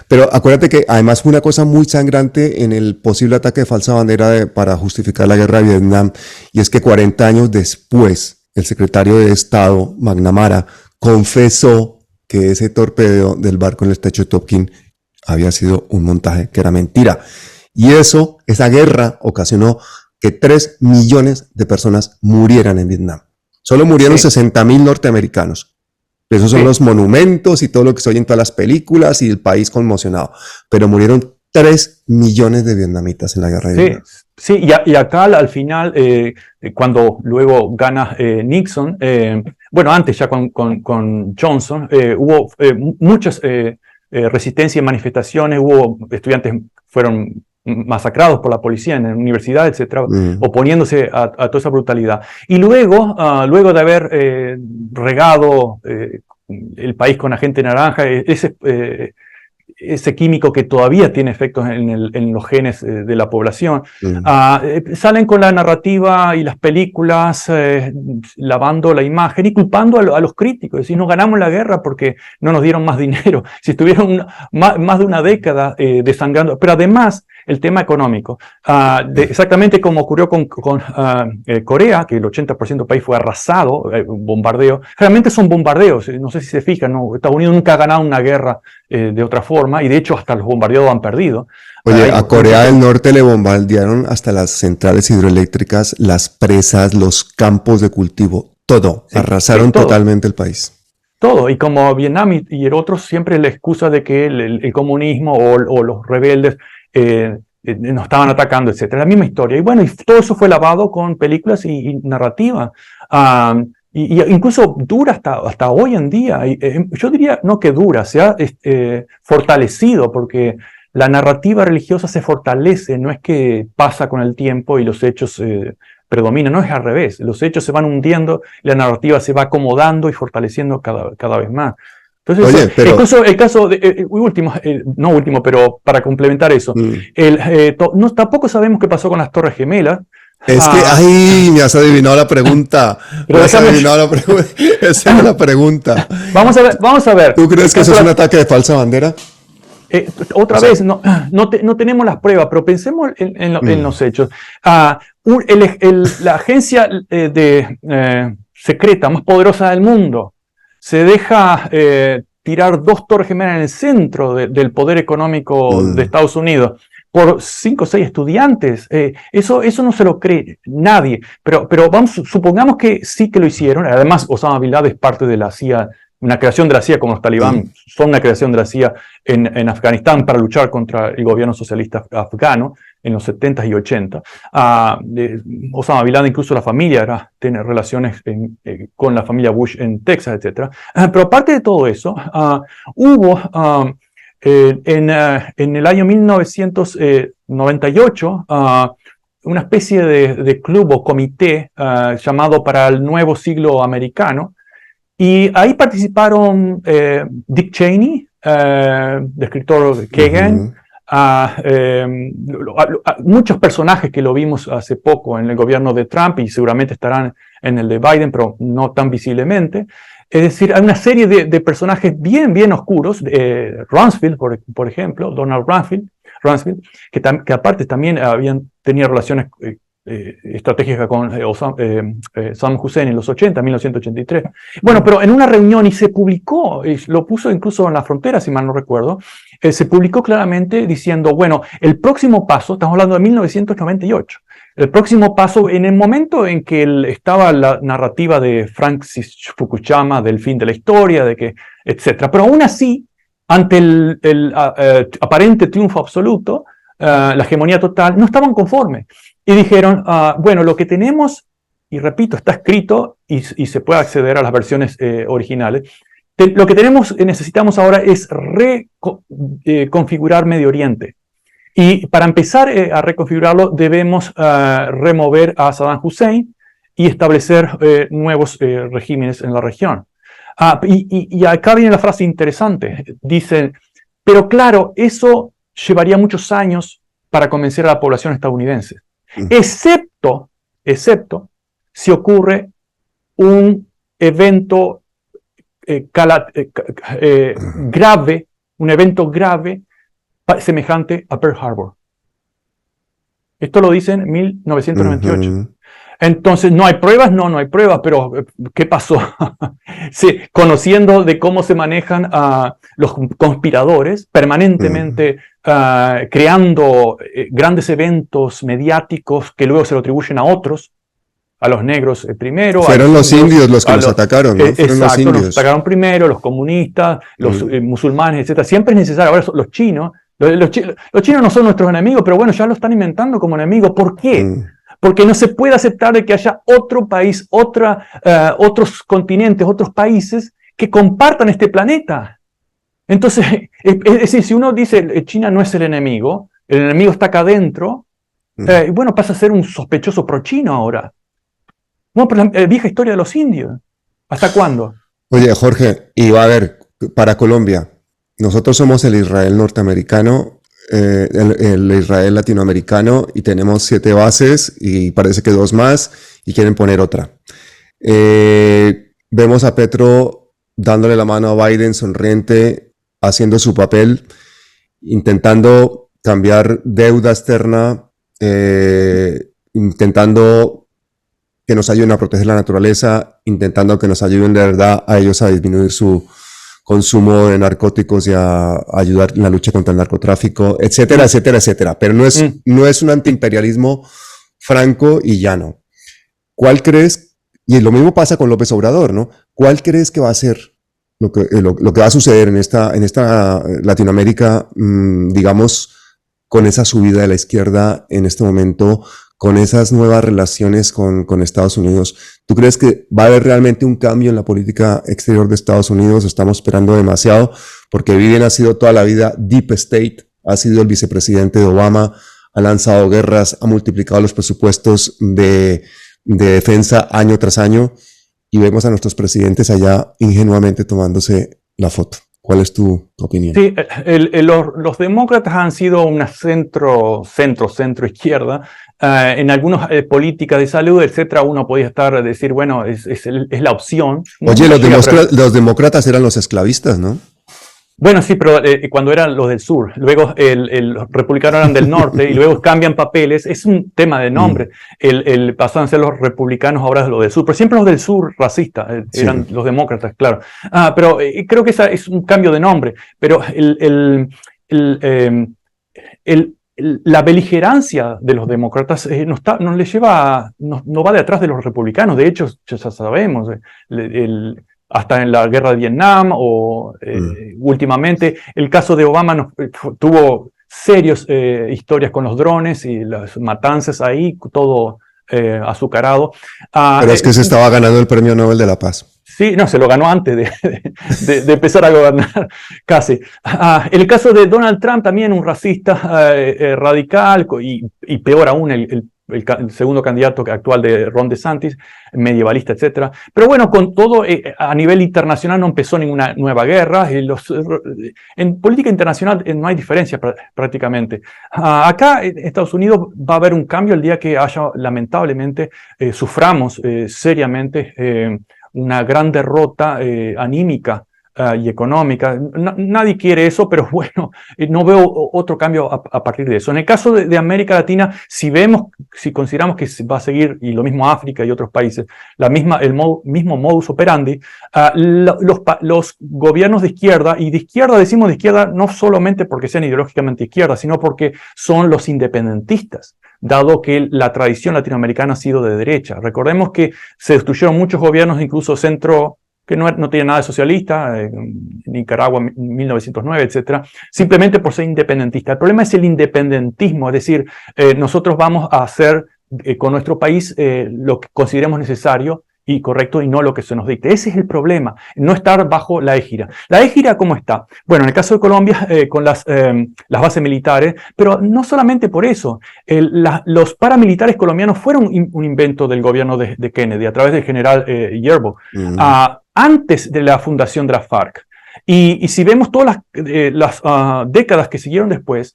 Pero acuérdate que además fue una cosa muy sangrante en el posible ataque de falsa bandera para justificar la guerra de Vietnam, y es que 40 años después el secretario de Estado, McNamara, confesó que ese torpedeo del barco en el estrecho de Tonkin había sido un montaje, que era mentira. Y esa guerra ocasionó que 3 millones de personas murieran en Vietnam. Solo murieron 60,000 norteamericanos. Esos son los monumentos y todo lo que se oye en todas las películas y el país conmocionado. Pero murieron 3 millones de vietnamitas en la guerra de Vietnam. Sí, y acá al final, cuando luego gana Nixon, bueno, antes ya con Johnson, hubo muchas resistencias y manifestaciones, hubo estudiantes fueron masacrados por la policía en la universidad, etcétera, oponiéndose a toda esa brutalidad. Y luego de haber regado el país con agente naranja, ese químico que todavía tiene efectos en los genes de la población, salen con la narrativa y las películas, lavando la imagen y culpando a los críticos. Es decir, no ganamos la guerra porque no nos dieron más dinero. Si estuvieron más de una década desangrando, pero además el tema económico, exactamente como ocurrió con Corea, que el 80% del país fue arrasado, bombardeo. Realmente son bombardeos, no sé si se fijan, ¿no? Estados Unidos nunca ha ganado una guerra de otra forma, y de hecho hasta los bombardeos han perdido. Oye, a Corea del Norte le bombardearon hasta las centrales hidroeléctricas, las presas, los campos de cultivo, todo. Arrasaron totalmente el país. Todo, y como Vietnam y otros, siempre la excusa de que el comunismo o los rebeldes nos estaban atacando, etcétera. La misma historia. Y bueno, y todo eso fue lavado con películas y narrativa. Y incluso dura hasta hoy en día. Yo diría, no que dura, se ha fortalecido, porque la narrativa religiosa se fortalece, no es que pasa con el tiempo y los hechos predominan, no es al revés. Los hechos se van hundiendo, la narrativa se va acomodando y fortaleciendo cada vez más. Entonces, Oye, pero... el caso no último, pero para complementar eso, tampoco sabemos qué pasó con las Torres Gemelas. Es que, ¡ay! Me has adivinado la pregunta. Esa era la pregunta. Vamos a ver. ¿Tú crees que eso es un ataque de falsa bandera? Otra vez, no tenemos las pruebas, pero pensemos en los hechos. La agencia secreta más poderosa del mundo se deja tirar 2 torres gemelas en el centro del poder económico de Estados Unidos por 5 o 6 estudiantes. Eso no se lo cree nadie, pero supongamos que sí que lo hicieron. Además, Osama Bin Laden es parte de la CIA, una creación de la CIA, como los talibán son una creación de la CIA en Afganistán para luchar contra el gobierno socialista afgano en los 70s y 80s. Osama Bin Laden, incluso la familia tiene relaciones con la familia Bush en Texas, etc. Pero aparte de todo eso, hubo en el año 1998 una especie de club o comité llamado para el Nuevo Siglo Americano. Y ahí participaron Dick Cheney, el escritor Kagan, muchos personajes que lo vimos hace poco en el gobierno de Trump y seguramente estarán en el de Biden, pero no tan visiblemente. Es decir, hay una serie de personajes bien oscuros, Rumsfeld, por ejemplo, Donald Rumsfeld, que aparte también tenía relaciones estratégicas con Saddam Hussein en los 1983. Bueno, pero en una reunión, y se publicó, lo puso incluso en la frontera, si mal no recuerdo, se publicó claramente diciendo, bueno, el próximo paso, estamos hablando de 1998, el próximo paso, en el momento en que estaba la narrativa de Francis Fukuyama del fin de la historia, etc. Pero aún así, ante el aparente triunfo absoluto, la hegemonía total, no estaban conformes. Y dijeron, bueno, lo que tenemos, y repito, está escrito y se puede acceder a las versiones originales, lo que necesitamos ahora es reconfigurar Medio Oriente. Y para empezar a reconfigurarlo, debemos remover a Saddam Hussein y establecer nuevos regímenes en la región. Y acá viene la frase interesante. Dicen, pero claro, eso llevaría muchos años para convencer a la población estadounidense. Excepto si ocurre un evento grave, semejante a Pearl Harbor. Esto lo dicen en 1998. Entonces, ¿no hay pruebas? No hay pruebas, pero ¿qué pasó? Sí, conociendo de cómo se manejan los conspiradores, permanentemente creando grandes eventos mediáticos que luego se lo atribuyen a otros, a los negros primero. Fueron los indios los que nos atacaron, ¿no? Exacto, nos atacaron primero, los comunistas, los musulmanes, etc. Siempre es necesario. Ahora los chinos, los chinos no son nuestros enemigos, pero bueno, ya lo están inventando como enemigos. ¿Por qué? Porque no se puede aceptar de que haya otro país, otros continentes, otros países que compartan este planeta. Entonces, es decir, si uno dice China no es el enemigo está acá adentro, bueno, pasa a ser un sospechoso pro-chino ahora. Bueno, pero la vieja historia de los indios. ¿Hasta cuándo? Oye, Jorge, y va a ver, para Colombia, nosotros somos el Israel norteamericano, el Israel latinoamericano, y tenemos 7 bases y parece que 2 más y quieren poner otra. Vemos a Petro dándole la mano a Biden sonriente, haciendo su papel, intentando cambiar deuda externa, intentando que nos ayuden a proteger la naturaleza, intentando que nos ayuden de verdad a ellos a disminuir su consumo de narcóticos y a ayudar en la lucha contra el narcotráfico, etcétera, etcétera, etcétera. Pero no es un antiimperialismo franco y llano. ¿Cuál crees? Y lo mismo pasa con López Obrador, ¿no? ¿Cuál crees que va a ser lo que va a suceder en esta Latinoamérica, digamos, con esa subida de la izquierda en este momento, con esas nuevas relaciones con Estados Unidos? ¿Tú crees que va a haber realmente un cambio en la política exterior de Estados Unidos? Estamos esperando demasiado, porque Biden ha sido toda la vida Deep State, ha sido el vicepresidente de Obama, ha lanzado guerras, ha multiplicado los presupuestos de defensa año tras año, y vemos a nuestros presidentes allá ingenuamente tomándose la foto. ¿Cuál es tu opinión? Sí, los demócratas han sido una centro-izquierda. En algunas políticas de salud, etcétera, uno podía decir, bueno, es la opción. Oye, los demócratas eran los esclavistas, ¿no? Bueno, sí, pero cuando eran los del sur, luego los republicanos eran del norte y luego cambian papeles, es un tema de nombre. Pasaron a ser los republicanos, ahora es los del sur, pero siempre los del sur racistas, eran los demócratas, claro. Pero creo que esa es un cambio de nombre, pero la beligerancia de los demócratas no les lleva, no va de atrás de los republicanos. De hecho, ya sabemos, hasta en la guerra de Vietnam o últimamente, el caso de Obama tuvo serias historias con los drones y las matanzas ahí, todo azucarado. Pero es que se estaba ganando el Premio Nobel de la Paz. Sí, no, se lo ganó antes de empezar a gobernar, casi. El caso de Donald Trump, también un racista radical, y peor aún el segundo candidato actual de Ron DeSantis, medievalista, etc. Pero bueno, con todo, a nivel internacional no empezó ninguna nueva guerra. En política internacional no hay diferencia prácticamente. Acá en Estados Unidos va a haber un cambio el día que haya, lamentablemente, suframos seriamente una gran derrota anímica y económica. Nadie quiere eso, pero bueno, no veo otro cambio a partir de eso. En el caso de América Latina, si consideramos que va a seguir, y lo mismo África y otros países, el mismo modus operandi, los gobiernos de izquierda, y de izquierda decimos de izquierda no solamente porque sean ideológicamente izquierda, sino porque son los independentistas, dado que la tradición latinoamericana ha sido de derecha. Recordemos que se destruyeron muchos gobiernos, incluso que no tenía nada de socialista, Nicaragua en 1909, etc., simplemente por ser independentista. El problema es el independentismo, es decir, nosotros vamos a hacer con nuestro país lo que consideremos necesario y correcto y no lo que se nos dicte. Ese es el problema, no estar bajo la égida. ¿La égida cómo está? Bueno, en el caso de Colombia, con las bases militares, pero no solamente por eso. Los paramilitares colombianos fueron un invento del gobierno de Kennedy, a través del general Yerbo, antes de la fundación de la FARC. Y si vemos todas las décadas que siguieron después,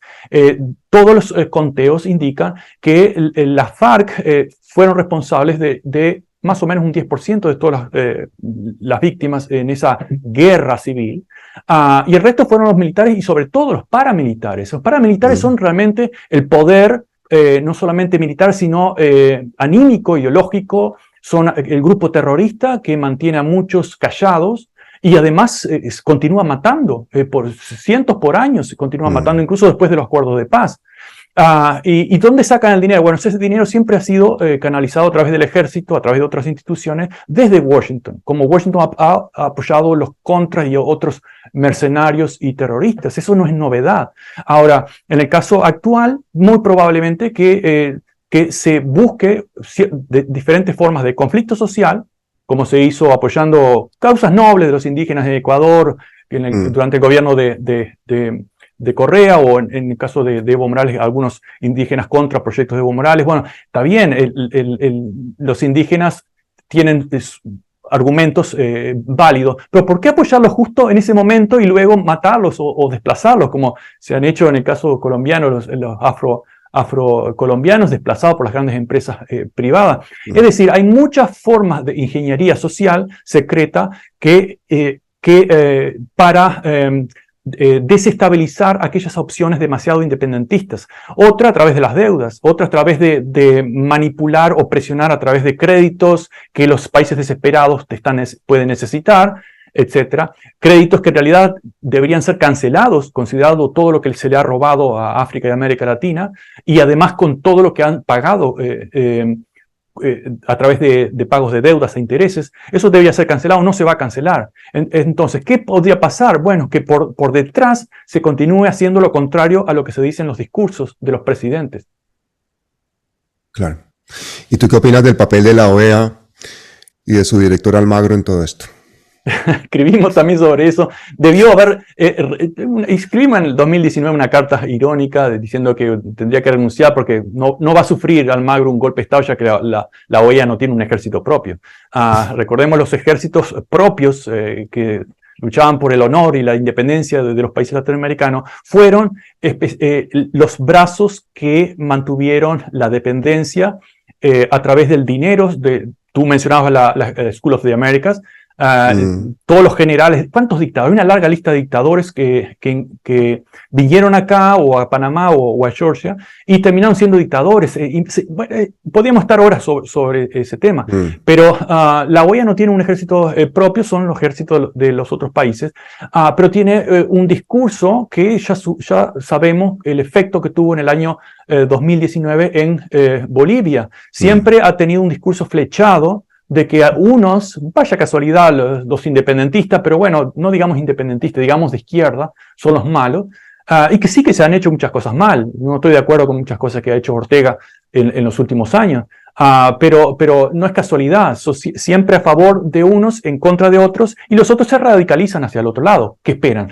todos los conteos indican que las FARC fueron responsables de más o menos un 10% de todas las víctimas en esa guerra civil, y el resto fueron los militares y sobre todo los paramilitares. Los paramilitares son realmente el poder, no solamente militar, sino anímico, ideológico. Son el grupo terrorista que mantiene a muchos callados y además continúa matando por cientos por años, continúa matando incluso después de los acuerdos de paz. ¿Y dónde sacan el dinero? Bueno, ese dinero siempre ha sido canalizado a través del ejército, a través de otras instituciones, desde Washington. Como Washington ha apoyado los contras y otros mercenarios y terroristas. Eso no es novedad. Ahora, en el caso actual, muy probablemente que se busque diferentes formas de conflicto social, como se hizo apoyando causas nobles de los indígenas de Ecuador durante el gobierno de Correa, o en el caso de Evo Morales, algunos indígenas contra proyectos de Evo Morales. Bueno, está bien, los indígenas tienen argumentos válidos, pero ¿por qué apoyarlos justo en ese momento y luego matarlos o desplazarlos, como se han hecho en el caso colombiano, los afrocolombianos desplazados por las grandes empresas privadas? Es decir, hay muchas formas de ingeniería social secreta para desestabilizar aquellas opciones demasiado independentistas. Otra a través de las deudas, otra a través de manipular o presionar a través de créditos que los países desesperados pueden necesitar, etcétera. Créditos que en realidad deberían ser cancelados, considerado todo lo que se le ha robado a África y América Latina, y además con todo lo que han pagado a través de pagos de deudas e intereses. Eso debería ser cancelado, no se va a cancelar. Entonces, ¿qué podría pasar? Bueno, que por detrás se continúe haciendo lo contrario a lo que se dice en los discursos de los presidentes. Claro. ¿Y tú qué opinas del papel de la OEA y de su director Almagro en todo esto? Escribimos también sobre eso. Debió haber, escribimos en el 2019 una carta irónica diciendo que tendría que renunciar porque no va a sufrir Almagro un golpe de Estado, ya que la OEA no tiene un ejército propio. Recordemos los ejércitos propios que luchaban por el honor y la independencia de los países latinoamericanos, fueron los brazos que mantuvieron la dependencia a través del dinero. Tú mencionabas la School of the Americas. Todos los generales, ¿cuántos dictadores? Hay una larga lista de dictadores que vinieron acá o a Panamá o a Georgia y terminaron siendo dictadores. Podríamos estar horas sobre ese tema, pero la OEA no tiene un ejército propio, son los ejércitos de los otros países, pero tiene un discurso que ya sabemos el efecto que tuvo en el año 2019 en Bolivia. Siempre ha tenido un discurso flechado de que a unos, vaya casualidad, los independentistas, pero bueno, no digamos independentistas, digamos de izquierda, son los malos, y que sí que se han hecho muchas cosas mal. No estoy de acuerdo con muchas cosas que ha hecho Ortega en los últimos años, pero no es casualidad, siempre a favor de unos, en contra de otros, y los otros se radicalizan hacia el otro lado. ¿Qué esperan?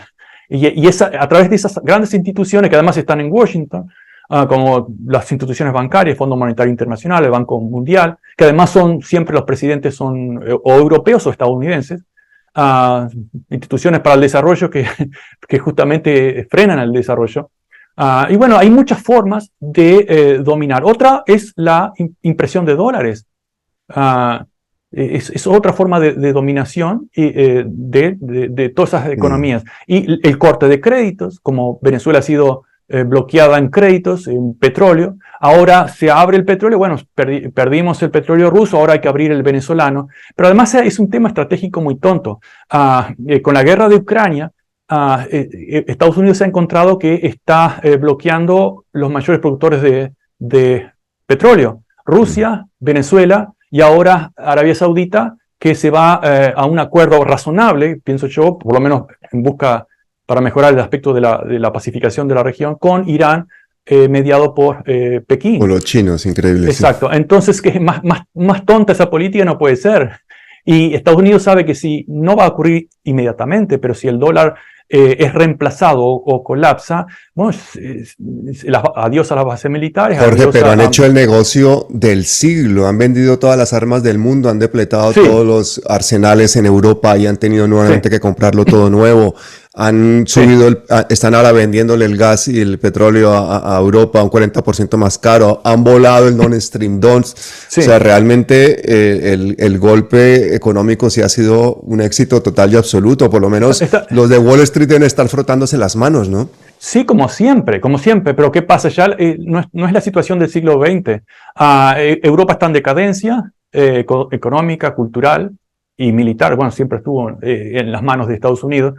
Y a través de esas grandes instituciones que además están en Washington, como las instituciones bancarias, el Fondo Monetario Internacional, el Banco Mundial, que además siempre los presidentes son o europeos o estadounidenses, instituciones para el desarrollo que justamente frenan el desarrollo. Y bueno, hay muchas formas de dominar. Otra es la impresión de dólares. Es otra forma de dominación de todas esas economías. Y el corte de créditos, como Venezuela ha sido bloqueada en créditos, en petróleo. Ahora se abre el petróleo, bueno, perdimos el petróleo ruso, ahora hay que abrir el venezolano. Pero además es un tema estratégico muy tonto. Con la guerra de Ucrania, Estados Unidos se ha encontrado que está bloqueando los mayores productores de petróleo. Rusia, Venezuela y ahora Arabia Saudita, que se va a un acuerdo razonable, pienso yo, por lo menos en busca para mejorar el aspecto de la pacificación de la región, con Irán, mediado por Pekín. O los chinos, increíble. Exacto. Sí. Entonces, que más tonta esa política no puede ser. Y Estados Unidos sabe que si no va a ocurrir inmediatamente, pero si el dólar es reemplazado o colapsa, bueno, adiós a las bases militares. Jorge, pero han hecho el negocio del siglo, han vendido todas las armas del mundo, han depletado todos los arsenales en Europa y han tenido nuevamente que comprarlo todo nuevo. Han subido, están ahora vendiéndole el gas y el petróleo a Europa a un 40% más caro. Han volado el Nord Stream 2. O sea, realmente el golpe económico sí ha sido un éxito total y absoluto. Por lo menos los de Wall Street deben estar frotándose las manos, ¿no? Sí, como siempre. Pero ¿qué pasa? Ya no es la situación del siglo XX. Europa está en decadencia económica, cultural y militar. Bueno, siempre estuvo en las manos de Estados Unidos.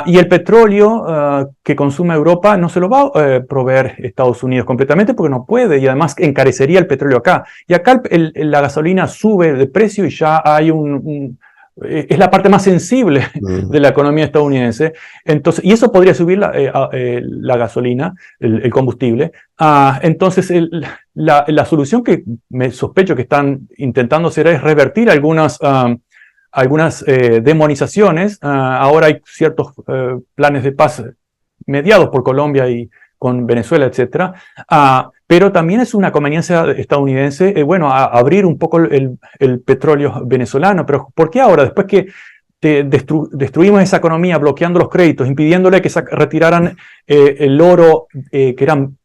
Y el petróleo que consume Europa no se lo va a proveer Estados Unidos completamente porque no puede, y además encarecería el petróleo acá. Y acá la gasolina sube de precio y ya hay es la parte más sensible de la economía estadounidense. Entonces, y eso podría subir la gasolina, el combustible. Entonces, la solución que me sospecho que están intentando hacer es revertir algunas demonizaciones. Ahora hay ciertos planes de paz mediados por Colombia y con Venezuela, etc. Pero también es una conveniencia estadounidense, abrir un poco el petróleo venezolano. Pero ¿por qué ahora? Después que destruimos esa economía bloqueando los créditos, impidiéndole que retiraran el oro, que eran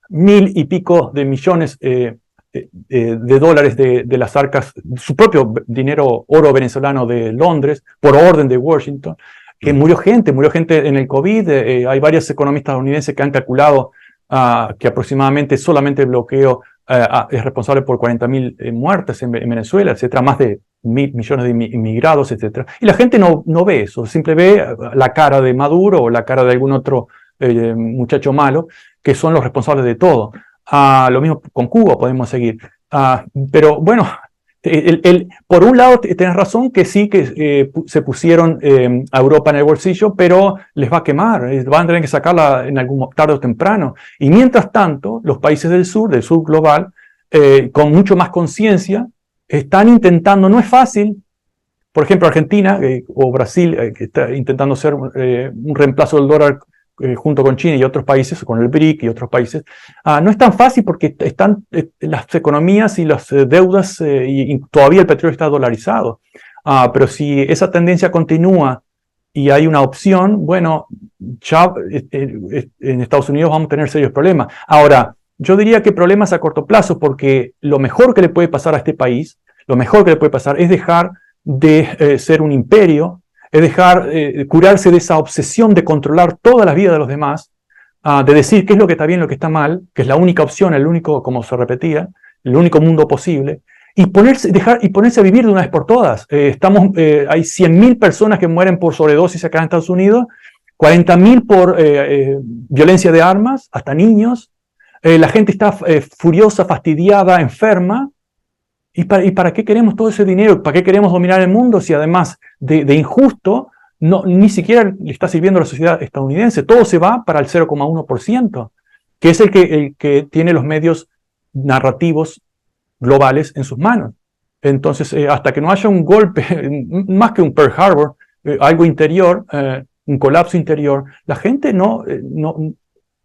1.000 y pico de millones de dólares de las arcas, su propio dinero, oro venezolano de Londres, por orden de Washington, que murió gente en el COVID. Hay varios economistas estadounidenses que han calculado que aproximadamente solamente el bloqueo es responsable por 40.000 muertes en Venezuela, etcétera, más de 1.000 millones de inmigrados, etcétera. Y la gente no ve eso, siempre ve la cara de Maduro o la cara de algún otro muchacho malo, que son los responsables de todo. Lo mismo con Cuba podemos seguir. Pero bueno, por un lado tenés razón que sí que se pusieron a Europa en el bolsillo, pero les va a quemar, van a tener que sacarla en algún tarde o temprano. Y mientras tanto, los países del sur global, con mucho más conciencia, están intentando, no es fácil. Por ejemplo, Argentina o Brasil, que está intentando hacer un reemplazo del dólar junto con China y otros países, con el BRIC y otros países, no es tan fácil porque están las economías y las deudas y todavía el petróleo está dolarizado. Pero si esa tendencia continúa y hay una opción, bueno, ya en Estados Unidos vamos a tener serios problemas. Ahora, yo diría que problemas a corto plazo, porque lo mejor que le puede pasar a este país, lo mejor que le puede pasar es dejar de ser un imperio, es dejar curarse de esa obsesión de controlar todas las vidas de los demás, de decir qué es lo que está bien, lo que está mal, que es la única opción, el único, como se repetía, el único mundo posible, y ponerse a vivir de una vez por todas. Hay 100.000 personas que mueren por sobredosis acá en Estados Unidos, 40.000 por violencia de armas, hasta niños. La gente está furiosa, fastidiada, enferma. ¿Y para qué queremos todo ese dinero? ¿Para qué queremos dominar el mundo si además de injusto ni siquiera le está sirviendo a la sociedad estadounidense? Todo se va para el 0,1%, que es el que tiene los medios narrativos globales en sus manos. Entonces, hasta que no haya un golpe, más que un Pearl Harbor, algo interior, un colapso interior, la gente no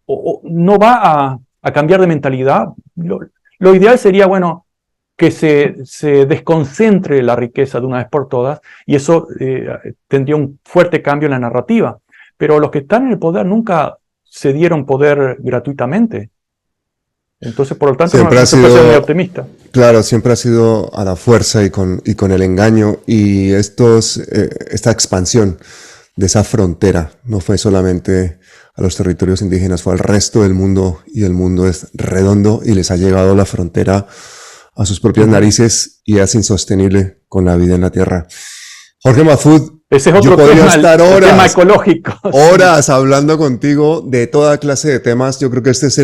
va a cambiar de mentalidad. Lo ideal sería, bueno, que se desconcentre la riqueza de una vez por todas, y eso tendría un fuerte cambio en la narrativa. Pero los que están en el poder nunca se dieron poder gratuitamente. Entonces, por lo tanto, siempre no ha se puede ser sido muy optimista. Claro, siempre ha sido a la fuerza y con el engaño, y esta expansión de esa frontera no fue solamente a los territorios indígenas, fue al resto del mundo, y el mundo es redondo y les ha llegado la frontera a sus propias narices y es insostenible con la vida en la tierra. Jorge Mahfoud, ese es otro yo podría estar horas, tema ecológico. Horas hablando contigo de toda clase de temas. Yo creo que este es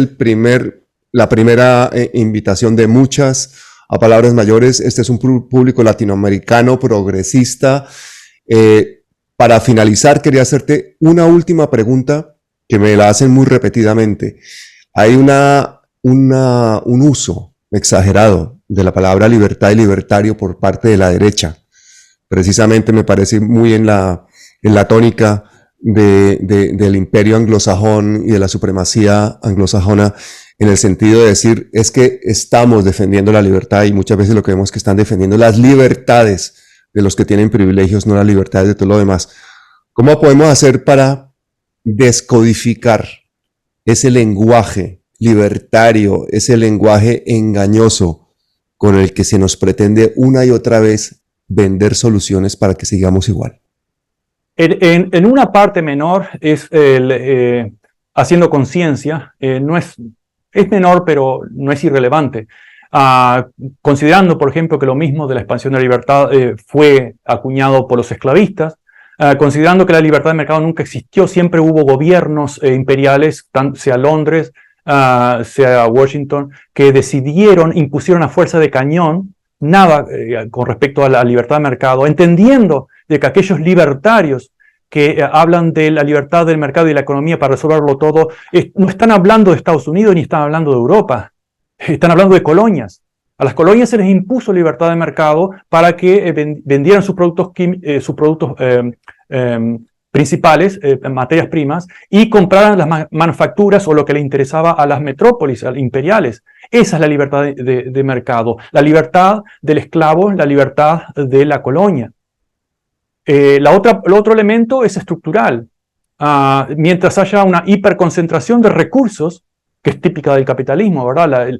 la primera invitación de muchas a Palabras Mayores. Este es un público latinoamericano progresista. Para finalizar, quería hacerte una última pregunta que me la hacen muy repetidamente. Hay un uso exagerado de la palabra libertad y libertario por parte de la derecha. Precisamente me parece muy en la tónica del imperio anglosajón y de la supremacía anglosajona, en el sentido de decir, es que estamos defendiendo la libertad, y muchas veces lo que vemos es que están defendiendo las libertades de los que tienen privilegios, no las libertades de todo lo demás. ¿Cómo podemos hacer para descodificar ese lenguaje libertario, ese lenguaje engañoso con el que se nos pretende una y otra vez vender soluciones para que sigamos igual? En una parte menor es haciendo conciencia, es menor, pero no es irrelevante. Considerando, por ejemplo, que lo mismo de la expansión de la libertad fue acuñado por los esclavistas, considerando que la libertad de mercado nunca existió, siempre hubo gobiernos imperiales, sea Londres, sea Washington, que impusieron a fuerza de cañón nada con respecto a la libertad de mercado, entendiendo de que aquellos libertarios que hablan de la libertad del mercado y la economía para resolverlo todo, no están hablando de Estados Unidos ni están hablando de Europa, están hablando de colonias. A las colonias se les impuso libertad de mercado para que vendieran sus productos principales, materias primas, y compraran las manufacturas o lo que le interesaba a las metrópolis imperiales. Esa es la libertad de mercado, la libertad del esclavo, la libertad de la colonia. El otro elemento es estructural. Mientras haya una hiperconcentración de recursos, que es típica del capitalismo, ¿verdad?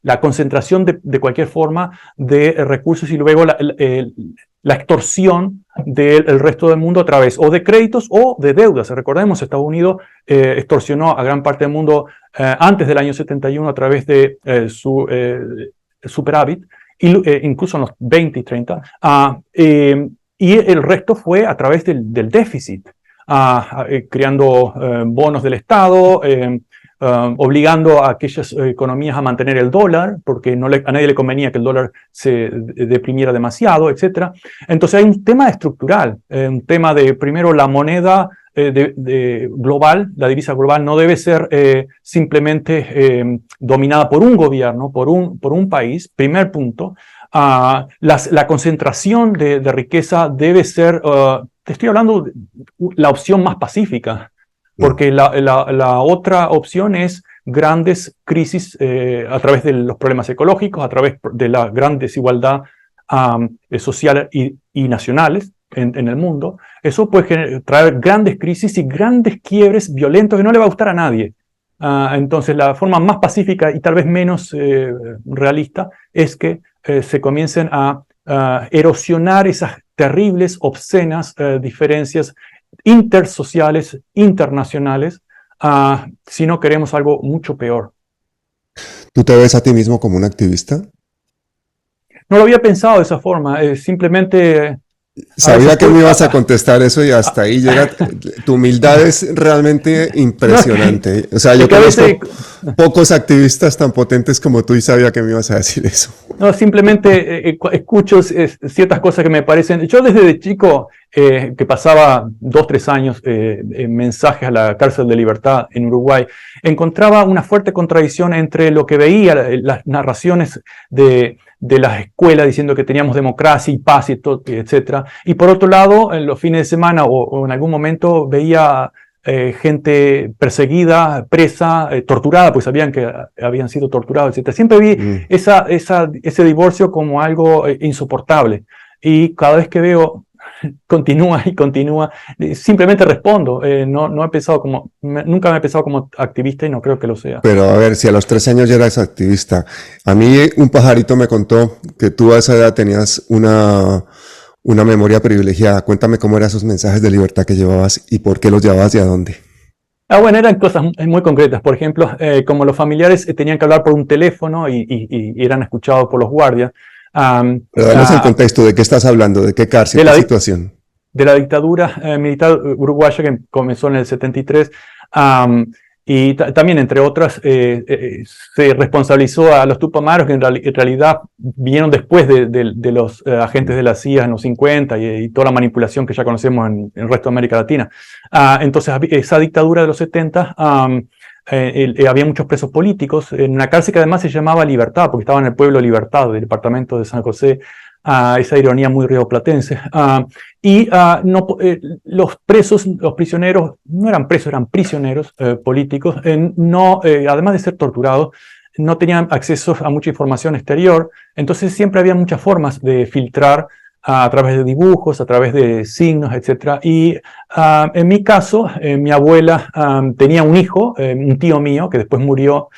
La concentración de cualquier forma de recursos, y luego la extorsión del resto del mundo a través o de créditos o de deudas. Recordemos, Estados Unidos extorsionó a gran parte del mundo antes del año 71 a través de su superávit, incluso en los 20 y 30, y el resto fue a través del déficit, creando bonos del Estado, obligando a aquellas economías a mantener el dólar, porque a nadie le convenía que el dólar se deprimiera demasiado, etc. Entonces hay un tema estructural, un tema de, primero, la moneda global, la divisa global no debe ser simplemente dominada por un gobierno, por un país, primer punto. La concentración de riqueza debe ser, te estoy hablando de la opción más pacífica, porque la otra opción es grandes crisis a través de los problemas ecológicos, a través de la gran desigualdad social y nacionales en el mundo. Eso puede traer grandes crisis y grandes quiebres violentos que no le va a gustar a nadie. Entonces la forma más pacífica y tal vez menos realista es que se comiencen a erosionar esas terribles, obscenas diferencias intersociales, internacionales, si no queremos algo mucho peor. ¿Tú te ves a ti mismo como un activista? No lo había pensado de esa forma, simplemente... Sabía que me ibas a contestar eso y hasta ahí llega. Tu humildad es realmente impresionante. O sea, yo conozco pocos activistas tan potentes como tú y sabía que me ibas a decir eso. No, simplemente escucho ciertas cosas que me parecen... Yo desde chico, que pasaba 2-3 años en mensajes a la cárcel de Libertad en Uruguay, encontraba una fuerte contradicción entre lo que veía, las narraciones de las escuelas diciendo que teníamos democracia y paz y todo, etc. Y por otro lado, en los fines de semana o en algún momento veía gente perseguida, presa, torturada, pues sabían que habían sido torturados, etc. Siempre vi ese divorcio como algo insoportable. Y cada vez que veo continúa y continúa, simplemente respondo. No he pensado nunca me he pensado como activista y no creo que lo sea. Pero a ver, si a los 13 años ya eras activista, a mí un pajarito me contó que tú a esa edad tenías una memoria privilegiada. Cuéntame cómo eran esos mensajes de libertad que llevabas y por qué los llevabas y a dónde. Bueno, eran cosas muy concretas. Por ejemplo, como los familiares tenían que hablar por un teléfono y eran escuchados por los guardias. Pero danos el contexto, ¿de qué estás hablando? ¿De qué cárcel? ¿Qué situación? De la dictadura militar uruguaya que comenzó en el 73. Y también, entre otras, se responsabilizó a los Tupamaros, que en realidad vinieron después de los agentes de la CIA en los 50 y toda la manipulación que ya conocemos en el resto de América Latina. Entonces, esa dictadura de los 70, había muchos presos políticos, en una cárcel que además se llamaba Libertad, porque estaba en el pueblo Libertad, del departamento de San José. Esa ironía muy rioplatense. Los presos, los prisioneros, no eran presos, eran prisioneros políticos, además de ser torturados, no tenían acceso a mucha información exterior, entonces siempre había muchas formas de filtrar a través de dibujos, a través de signos, etc. Y en mi caso, mi abuela tenía un hijo, un tío mío, que después murió,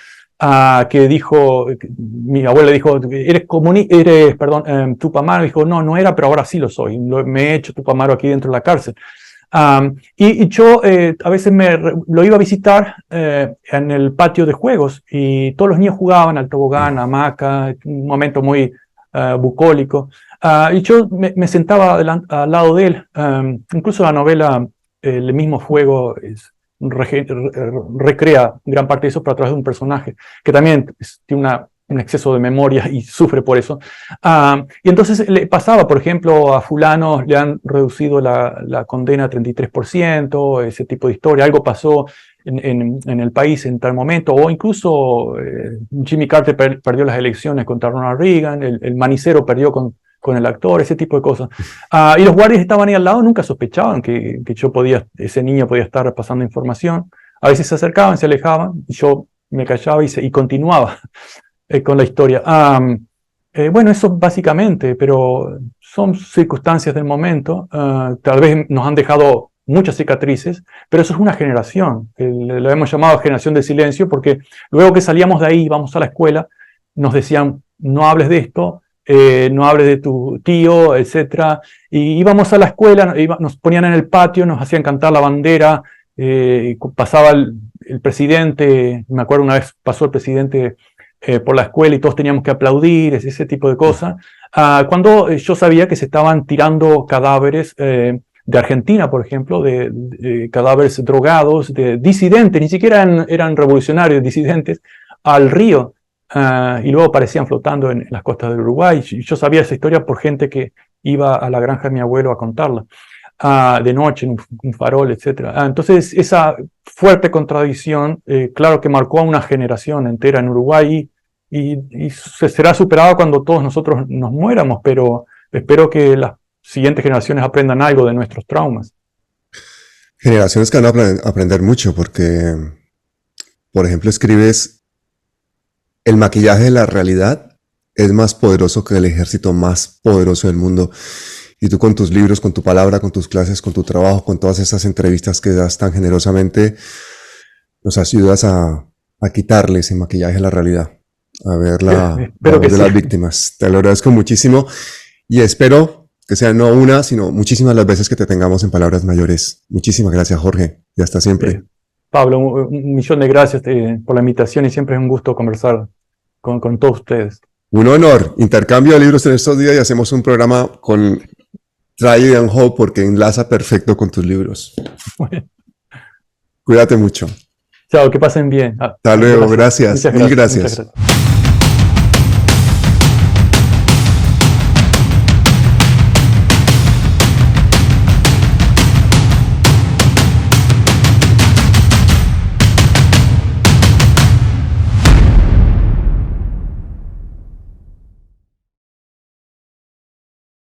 que dijo, mi abuela dijo, eres Tupamaro. Dijo, no era, pero ahora sí lo soy. Me he hecho Tupamaro aquí dentro de la cárcel. Y yo a veces lo iba a visitar en el patio de juegos y todos los niños jugaban al tobogán, hamaca, un momento muy bucólico. Y yo me sentaba al lado de él. Incluso la novela, el mismo juego recrea gran parte de eso, pero a través de un personaje que también tiene un exceso de memoria y sufre por eso. Y entonces le pasaba, por ejemplo, a fulano le han reducido la condena a 33%, ese tipo de historia. Algo pasó en el país en tal momento, o incluso Jimmy Carter perdió las elecciones contra Ronald Reagan, el manicero perdió con el actor, ese tipo de cosas. Y los guardias estaban ahí al lado, nunca sospechaban que ese niño podía estar pasando información. A veces se acercaban, se alejaban, y yo me callaba y continuaba con la historia. Bueno, eso básicamente, pero son circunstancias del momento. Tal vez nos han dejado muchas cicatrices, pero eso es una generación. Lo hemos llamado generación del silencio, porque luego que salíamos de ahí y íbamos a la escuela, nos decían, no hables de esto, no hables de tu tío, etc. Y íbamos a la escuela, nos ponían en el patio, nos hacían cantar la bandera, pasaba el presidente, me acuerdo una vez pasó el presidente por la escuela y todos teníamos que aplaudir, ese tipo de cosas. Cuando yo sabía que se estaban tirando cadáveres de Argentina, por ejemplo, de cadáveres drogados, de disidentes, ni siquiera eran revolucionarios, disidentes, al río, y luego aparecían flotando en las costas del Uruguay. Yo sabía esa historia por gente que iba a la granja de mi abuelo a contarla, de noche, en un farol, etc. Entonces, esa fuerte contradicción, claro que marcó a una generación entera en Uruguay, y se será superado cuando todos nosotros nos muéramos, pero espero que las siguientes generaciones aprendan algo de nuestros traumas. Generaciones que van a aprender mucho porque, por ejemplo, escribes: el maquillaje de la realidad es más poderoso que el ejército más poderoso del mundo. Y tú, con tus libros, con tu palabra, con tus clases, con tu trabajo, con todas estas entrevistas que das tan generosamente, nos ayudas a quitarle ese maquillaje a la realidad, a ver la voz de las víctimas. Te lo agradezco muchísimo y espero que sean no una, sino muchísimas las veces que te tengamos en Palabras Mayores. Muchísimas gracias, Jorge, y hasta siempre. Pablo, un millón de gracias por la invitación, y siempre es un gusto conversar con todos ustedes. Un honor. Intercambio de libros en estos días y hacemos un programa con Trident Hope porque enlaza perfecto con tus libros. Bueno. Cuídate mucho. Chao, que pasen bien. Hasta luego, gracias. Mil gracias.